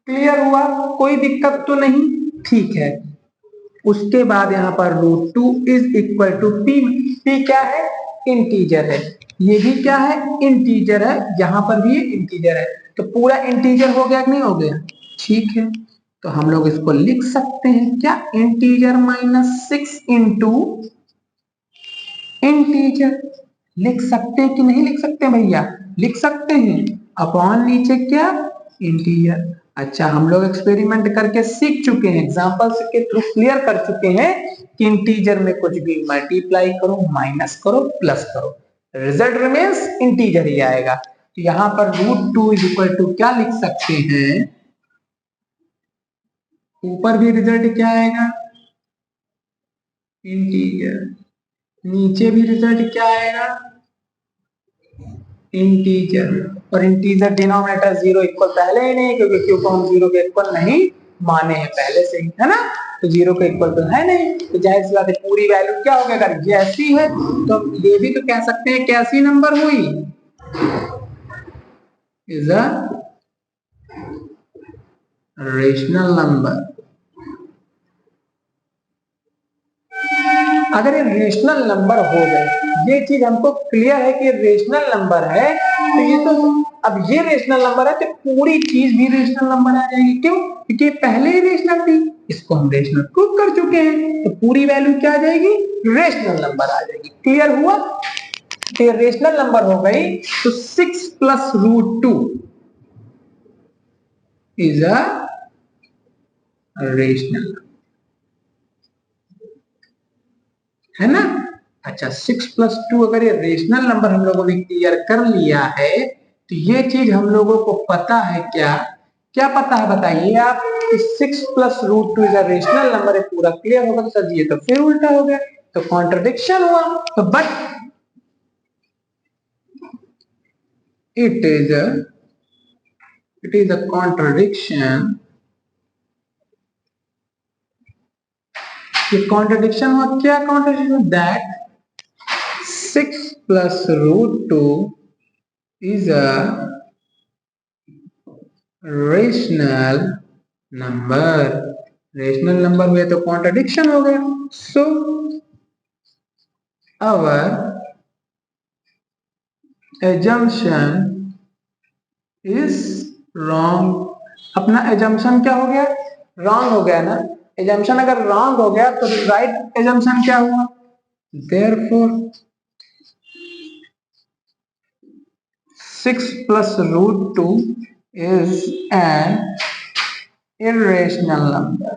क्लियर हुआ? कोई दिक्कत तो नहीं? ठीक है। उसके बाद यहाँ पर root 2 is equal to P। P क्या है? इंटीजर है। ये भी क्या है? इंटीजर है। यहाँ पर भी इंटीजर है। तो पूरा इंटीजर हो गया कि नहीं हो गया? ठीक है, तो हम लोग इसको लिख सकते हैं क्या? Integer minus 6 into integer. लिख सकते हैं कि नहीं लिख सकते भैया? लिख सकते हैं। अपॉन नीचे क्या? इंटीजर। अच्छा हम लोग एक्सपेरिमेंट करके सीख चुके हैं, एग्जांपल्स के थ्रू क्लियर कर चुके हैं कि इंटीजर में कुछ भी मल्टीप्लाई करो, माइनस करो, प्लस करो, रिजल्ट रिमेन्स इंटीजर ही आएगा। तो यहाँ पर रूट 2 इज इक्वल टू क्या लिख सकते हैं? ऊपर भी रिजल्ट क्या आएगा? इंटीजर। नीचे भी रिजल्ट क्या आएगा? इंटीजर। और इंटीजर डिनोमिनेटर 0 इक्वल पहले ही नहीं, क्योंकि क्यू को हम 0 के इक्वल नहीं माने हैं पहले से ही, है ना? तो 0 के इक्वल तो है नहीं, तो जाहिर सी बात है पूरी वैल्यू क्या होगी? अगर ये ऐसी है तो ये भी तो कह सकते हैं कैसी नंबर हुई? Is a rational number. अगर ये रेशनल नंबर हो गए, ये चीज हमको क्लियर है कि रेशनल नंबर है, तो ये तो अब ये रेशनल नंबर है तो पूरी चीज भी रेशनल नंबर आ जाएगी। क्यों? क्योंकि पहले ही रेशनल थी, इसको हम रेशनल प्रूव कर चुके हैं, तो पूरी वैल्यू क्या आ जाएगी? रेशनल नंबर आ जाएगी। क्लियर हुआ? तो रेशनल नंबर हो गई, तो 6 plus root 2 is a rational, है ना? अच्छा 6 प्लस 2 अगर ये रेशनल नंबर हम लोगों ने क्लियर कर लिया है, तो ये चीज हम लोगों को पता है क्या? क्या पता है बताइए आप? 6 plus root 2 is a rational number है, पूरा क्लियर होगा। तो सर ये तो फिर उल्टा हो गया, तो कॉन्ट्रडिक्शन हुआ। तो but it is a contradiction. ये कॉन्ट्रडिक्शन हुआ। क्या contradiction? That 6 plus root 2 is a rational number. Rational number हुए तो कॉन्ट्रडिक्शन हो गया। So our assumption is wrong. अपना एजम्पशन क्या हो गया? रॉन्ग हो गया ना? एजम्पशन अगर रॉन्ग हो गया तो राइट एजम्पशन क्या हुआ? Therefore 6 plus root 2 is an irrational number।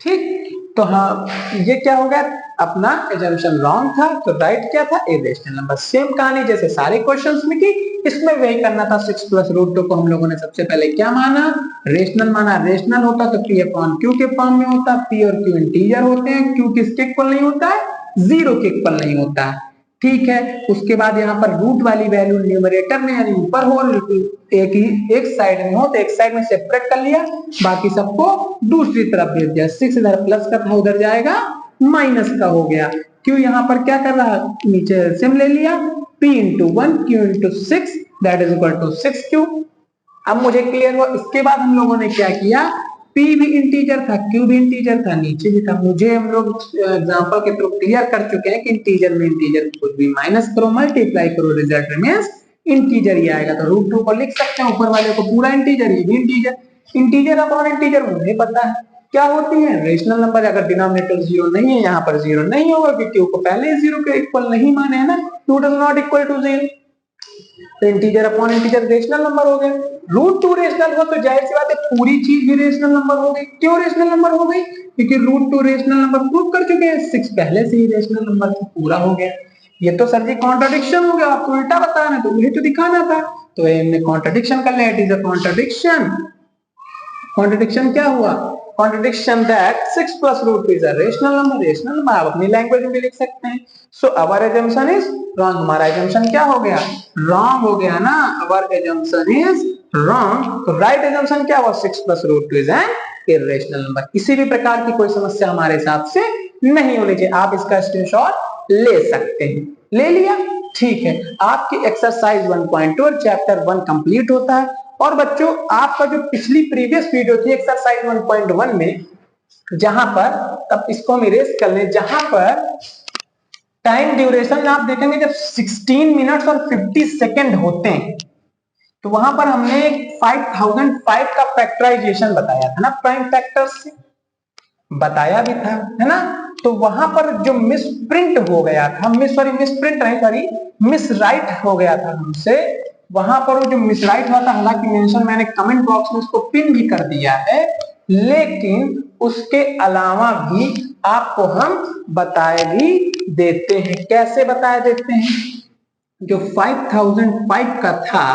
ठीक, तो हाँ ये क्या हो गया? अपना एजम्पशन रॉन्ग था, तो राइट क्या था? Irrational number. सेम कहानी जैसे सारे क्वेश्चंस में की, इसमें वही करना था। 6 प्लस रूट 2 को हम लोगों ने सबसे पहले क्या माना? रेशनल माना। रेशनल होता तो P अपॉन Q के फॉर्म में होता। P और Q इंटीजर होते हैं, Q किसके इक्वल नहीं होता है? 0 के इक्वल नहीं होता है। ठीक है। उसके बाद यहाँ पर रूट वाली वैल्यू न्यूमरेटर में यानी ऊपर हो, एक साइड में हो तो एक साइड में सेपरेट कर लिया, बाकी सबको दूसरी तरफ भेज दिया। 6 इधर प्लस का था, उधर जाएगा माइनस का हो गया। क्यों यहाँ पर क्या कर रहा है, नीचे एलसीएम ले लिया, p into 1 q into 6 that is equal to 6q। अब मुझे क्लियर हुआ। इसके बाद हम लोगों ने क्या किया, p भी इंटीजर था, q भी इंटीजर था, नीचे भी था। मुझे हम लोग एग्जांपल के थ्रू क्लियर कर चुके हैं कि इंटीजर में इंटीजर कुछ भी माइनस करो, मल्टीप्लाई करो, रिजल्ट रिमेंस इंटीजर ही आएगा। तो रूट 2 को लिख सकते हैं, ऊपर वाले को पूरा इंटीजर, ये भी इंटीजर। इंटीजर अपॉन इंटीजर मुझे पता है क्या होती है, रेशनल नंबर। अगर डिनोमिनेटर जीरो नहीं है, यहाँ पर जीरो नहीं होगा क्योंकि q को पहले जीरो के इक्वल नहीं माने है ना, q does not equal to zero. तो integer upon integer rational number हो गए। रूट 2 रेशनल हो तो जाहिर सी बात है पूरी चीज भी रेशनल नंबर हो गई। क्यों रेशनल नंबर हो गई, क्योंकि रूट 2 रेशनल नंबर प्रूव कर चुके हैं, 6 पहले से ही रेशनल नंबर पूरा हो गया। ये तो सर जी कॉन्ट्रडिक्शन हो गया, आपको उल्टा बताना तो मुझे तो दिखाना था, तो हमने कॉन्ट्रडिक्शन कर लिया। It is a contradiction. Contradiction क्या हुआ, contradiction that 6 plus root 2 is a rational number. Rational number आप अपनी लैंग्वेज में भी लिख सकते हैं। So our assumption is wrong. हमारा एजम्पशन क्या हो गया, रॉन्ग हो गया ना, अवर एजम्पशन इज रॉन्ग। तो राइट एजम्पशन क्या हुआ, 6 plus root 2 is an irrational number. किसी भी प्रकार की कोई समस्या हमारे हिसाब से नहीं होनी चाहिए। आप इसका स्क्रीनशॉट ले सकते हैं। ले लिया, ठीक है। आपकी एक्सरसाइज 1.2 और चैप्टर 1 कंप्लीट होता है। और बच्चों आपका जो पिछली प्रीवियस वीडियो थी एक्सरसाइज 1.1 में, जहां पर, तब इसको हम इरेज कर लें, जहां पर टाइम ड्यूरेशन आप देखेंगे जब 16 मिनट्स और 50 सेकेंड होते हैं, तो वहां पर हमने 5005 का फैक्टराइजेशन बताया था ना, प्राइम फैक्टर्स से बताया भी था, है ना। तो वहां पर जो मिस प्रिंट हो गया था, मिस प्रिंट नहीं, सॉरी मिस राइट हो गया था हमसे, वहां पर वो जो मिस राइट हुआ था, हालांकि मेंशन मैंने कमेंट बॉक्स में उसको पिन भी कर दिया है, लेकिन उसके अलावा भी आपको हम बताए भी देते हैं। कैसे बताए देते हैं, जो 5005 का था,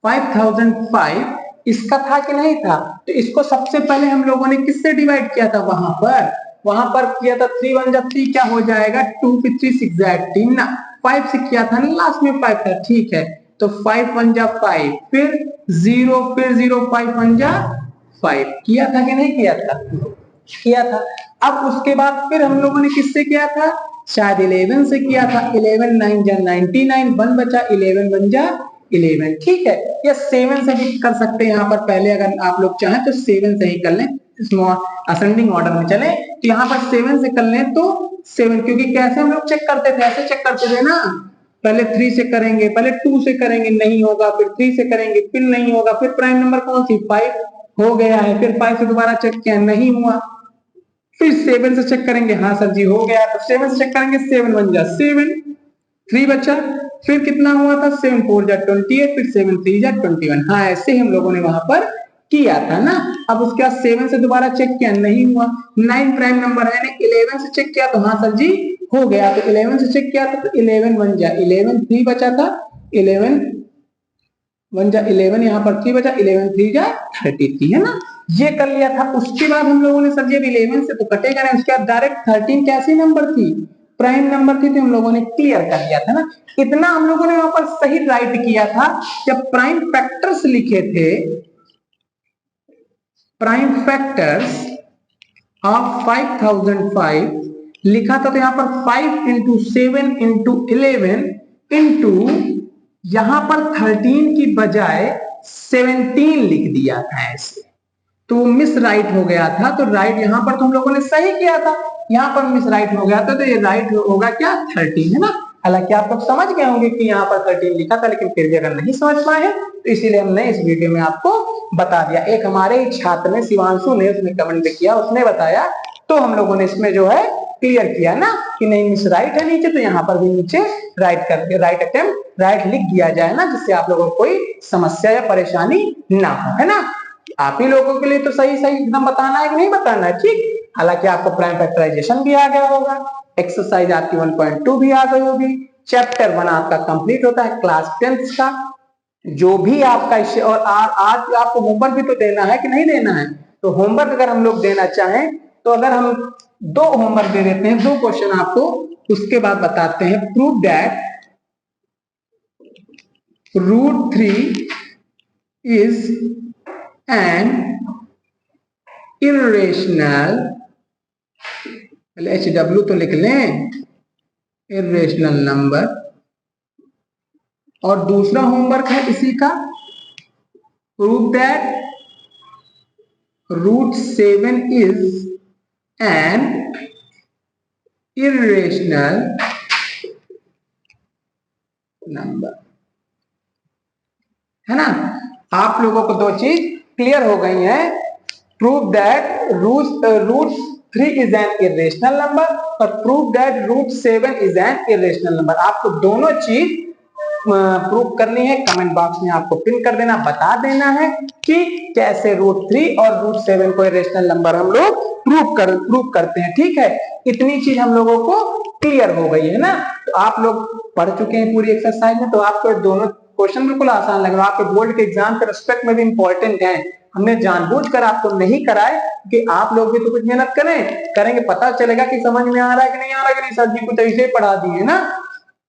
5005 इसका था कि नहीं था, तो इसको सबसे पहले हम लोगों ने किससे डिवाइड किया था, वहां पर किया था 3 1 जा 3 क्या हो जाएगा, 2 5 3 6 जा 18 ना, 5 से किया था ना, लास्ट में 5 था, ठीक है। तो 5 1 जा 5, फिर 0, फिर 0, 5 1 जा 5, किया था कि नहीं किया था, किया था। अब उसके बाद फिर हम लोगों ने किससे किया था, शायद 11 से किया था। 11 9 जा 99, 1 बचा, 11 1 जा 11, ठीक है। या 7 से भी कर सकते हैं यहाँ पर, पहले अगर आप लोग चाहें तो 7 से ही कर लें, असेंडिंग ऑर्डर में चले, तो यहाँ पर 7 से कर लें तो 7, क्योंकि कैसे हम लोग चेक करते थे, ऐसे चेक करते थे ना, पहले 3 से करेंगे, पहले 2 से करेंगे, नहीं होगा, फिर 3 से करेंगे, फिर नहीं होगा, फिर प्राइम नंबर कौन सी 5 हो गया है, फिर 5 से दोबारा चेक किया, नहीं हुआ, फिर 7 से चेक करेंगे, हाँ सर जी हो गया, तो 7 से चेक करेंगे, 7 1 जा 7, 3 बचा, फिर कितना हुआ था, 7 4 जा 28, फिर 7 3 जा 21, हाँ ऐसे हम लोगों ने वहां पर किया था ना। अब उसके बाद 7 से दोबारा चेक किया, नहीं हुआ, 9 प्राइम नंबर है ना, 11 से चेक किया तो हाँ सर जी हो गया, तो 11 से चेक किया था, तो 11 1 जा 11, 3 बचा था, 11 1 जा 11, यहाँ पर 3 बचा, 11 3 जा 33, है ना, ये कर लिया था। उसके बाद हम लोगों ने सर जी 11 से तो कटेगा नहीं, उसके बाद डायरेक्ट 13 कैसी नंबर थी, प्राइम नंबर थी, तो हम लोगों ने क्लियर कर लिया था ना। इतना हम लोगों ने वहां पर सही राइट किया था। जब प्राइम फैक्टर्स लिखे थे, प्राइम फैक्टर्स ऑफ 5005 लिखा था, तो यहाँ पर 5 इंटू 7 इंटू 11 इंटू यहां पर 13 की बजाय 17 लिख दिया था ऐसे, तो मिस राइट हो गया था। तो राइट यहाँ पर तो हम लोगों ने सही किया था, यहाँ पर मिस राइट हो गया था, तो ये राइट होगा क्या 13, है ना। हालांकि आप लोग समझ गए होंगे कि यहाँ पर 13 लिखा था, लेकिन फिर भी अगर नहीं समझ पाए हैं तो इसीलिए हमने इस वीडियो में आपको बता दिया। एक हमारे ही छात्र ने, शिवांशु ने, उसने कमेंट किया, उसने बताया, तो हम लोगों ने इसमें जो है क्लियर किया ना कि नहीं मिस राइट है नीचे, तो यहाँ पर भी नीचे राइट करके राइट अटेम्प्ट राइट लिख दिया जाए ना, जिससे आप लोगों को कोई समस्या या परेशानी ना हो, है ना। आप ही लोगों के लिए तो सही सही एकदम बताना है कि नहीं बताना है, ठीक। हालांकि आपको प्राइम फैक्टराइजेशन भी आ गया होगा, एक्सरसाइज आपकी 1.2 भी आ गई होगी, चैप्टर 1 आपका कंप्लीट होता है क्लास 10th का। जो भी आपका इसे, और आज आपको होमवर्क भी तो देना है कि नहीं देना है, तो होमवर्क अगर हम लोग देना चाहें तो अगर हम 2 होमवर्क दे देते हैं, 2 क्वेश्चन आपको उसके बाद बताते हैं prove that √3 is an irrational, HW तो लिख लें, इर्रेशनल नंबर। और दूसरा होमवर्क है इसी का, prove that √7 is an irrational number, है ना। आप लोगों को दो चीज क्लियर हो गई है, prove that √3 is an irrational number और prove that √7 is an irrational number. आपको दोनों चीज प्रूव करनी है, कमेंट बॉक्स में आपको पिन कर देना, बता देना है कि कैसे √3 और √7 को इरेशनल नंबर हम लोग प्रूव करते हैं। ठीक है, इतनी चीज हम लोगों को क्लियर हो गई है ना। तो आप लोग पढ़ चुके हैं पूरी एक्सरसाइज में, तो आपको दोनों क्वेश्चन बिल्कुल आसान लग रहा है। आपके बोर्ड के एग्जाम के रिस्पेक्ट में भी इंपॉर्टेंट है। हमने जानबूझकर आपको नहीं कराए कि आप लोग भी तो कुछ मेहनत करेंगे, पता चलेगा कि समझ में आ रहा है कि नहीं आ रहा है कि नहीं, सर जी कुछ ऐसे ही पढ़ा दिए ना।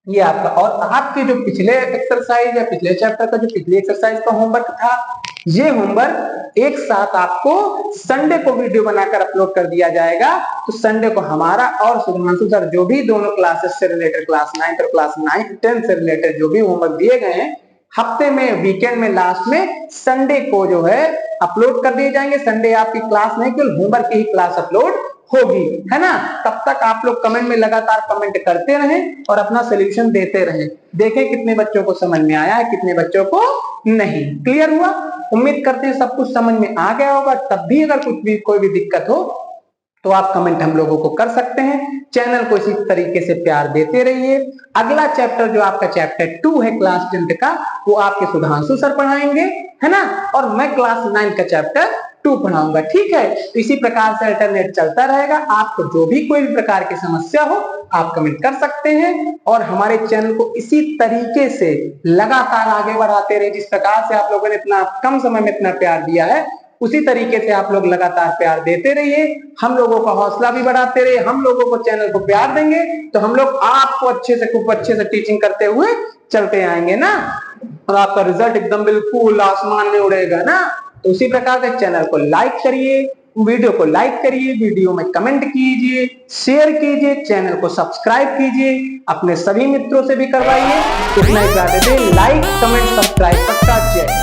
ये आपका, और आपके जो पिछले एक्सरसाइज या पिछले चैप्टर का जो पिछली एक्सरसाइज का होमवर्क था, ये होमवर्क एक साथ आपको संडे को वीडियो बनाकर अपलोड कर दिया जाएगा। तो संडे को हमारा और सुधांशु सर जो भी दोनों क्लासेस से रिलेटेड, क्लास 9 और क्लास 10 से रिलेटेड जो भी होमवर्क दिए गए हैं, हफ्ते में, वीकेंड में, लास्ट में संडे को जो है अपलोड कर दिए जाएंगे। संडे आपकी क्लास नहीं, केवल होमवर्क की ही क्लास अपलोड होगी, है ना। तब तक आप लोग कमेंट में लगातार कमेंट करते रहें और अपना सोल्यूशन देते रहें। देखें कितने बच्चों को समझ में आया है, कितने बच्चों को नहीं। क्लियर हुआ? उम्मीद करते हैं सब कुछ समझ में आ गया होगा। तब भी अगर कोई भी दिक्कत हो तो आप कमेंट हम लोगों को कर सकते हैं। चैनल को इसी तरीके से प्यार देते रहिए। अगला चैप्टर जो आपका चैप्टर 2 है क्लास 10 का, वो आपके सुधांशु सर पढ़ाएंगे, है ना। और मैं क्लास 9 का चैप्टर 2 पढ़ाऊंगा। ठीक है, तो इसी प्रकार से अल्टरनेट चलता रहेगा। आपको जो भी कोई भी प्रकार की समस्या हो आप कमेंट कर सकते हैं और हमारे चैनल को इसी तरीके से लगातार आगे बढ़ाते रहे। जिस प्रकार से आप लोगों ने इतना कम समय में इतना प्यार दिया है, उसी तरीके से आप लोग लगातार प्यार देते रहिए। हम लोगों का हौसला भी बढ़ाते रहिए। हम लोगों को चैनल को प्यार देंगे तो हम लोग आपको अच्छे से, खूब अच्छे से टीचिंग करते हुए चलते आएंगे ना, और आपका रिजल्ट एकदम बिल्कुल आसमान में उड़ेगा ना। तो उसी प्रकार से चैनल को लाइक करिए, वीडियो को लाइक करिए, वीडियो में कमेंट कीजिए, शेयर कीजिए, चैनल को सब्सक्राइब कीजिए, अपने सभी मित्रों से भी करवाइए। इतना ही चाहते थे, लाइक कमेंट सब्सक्राइब, सबका जय।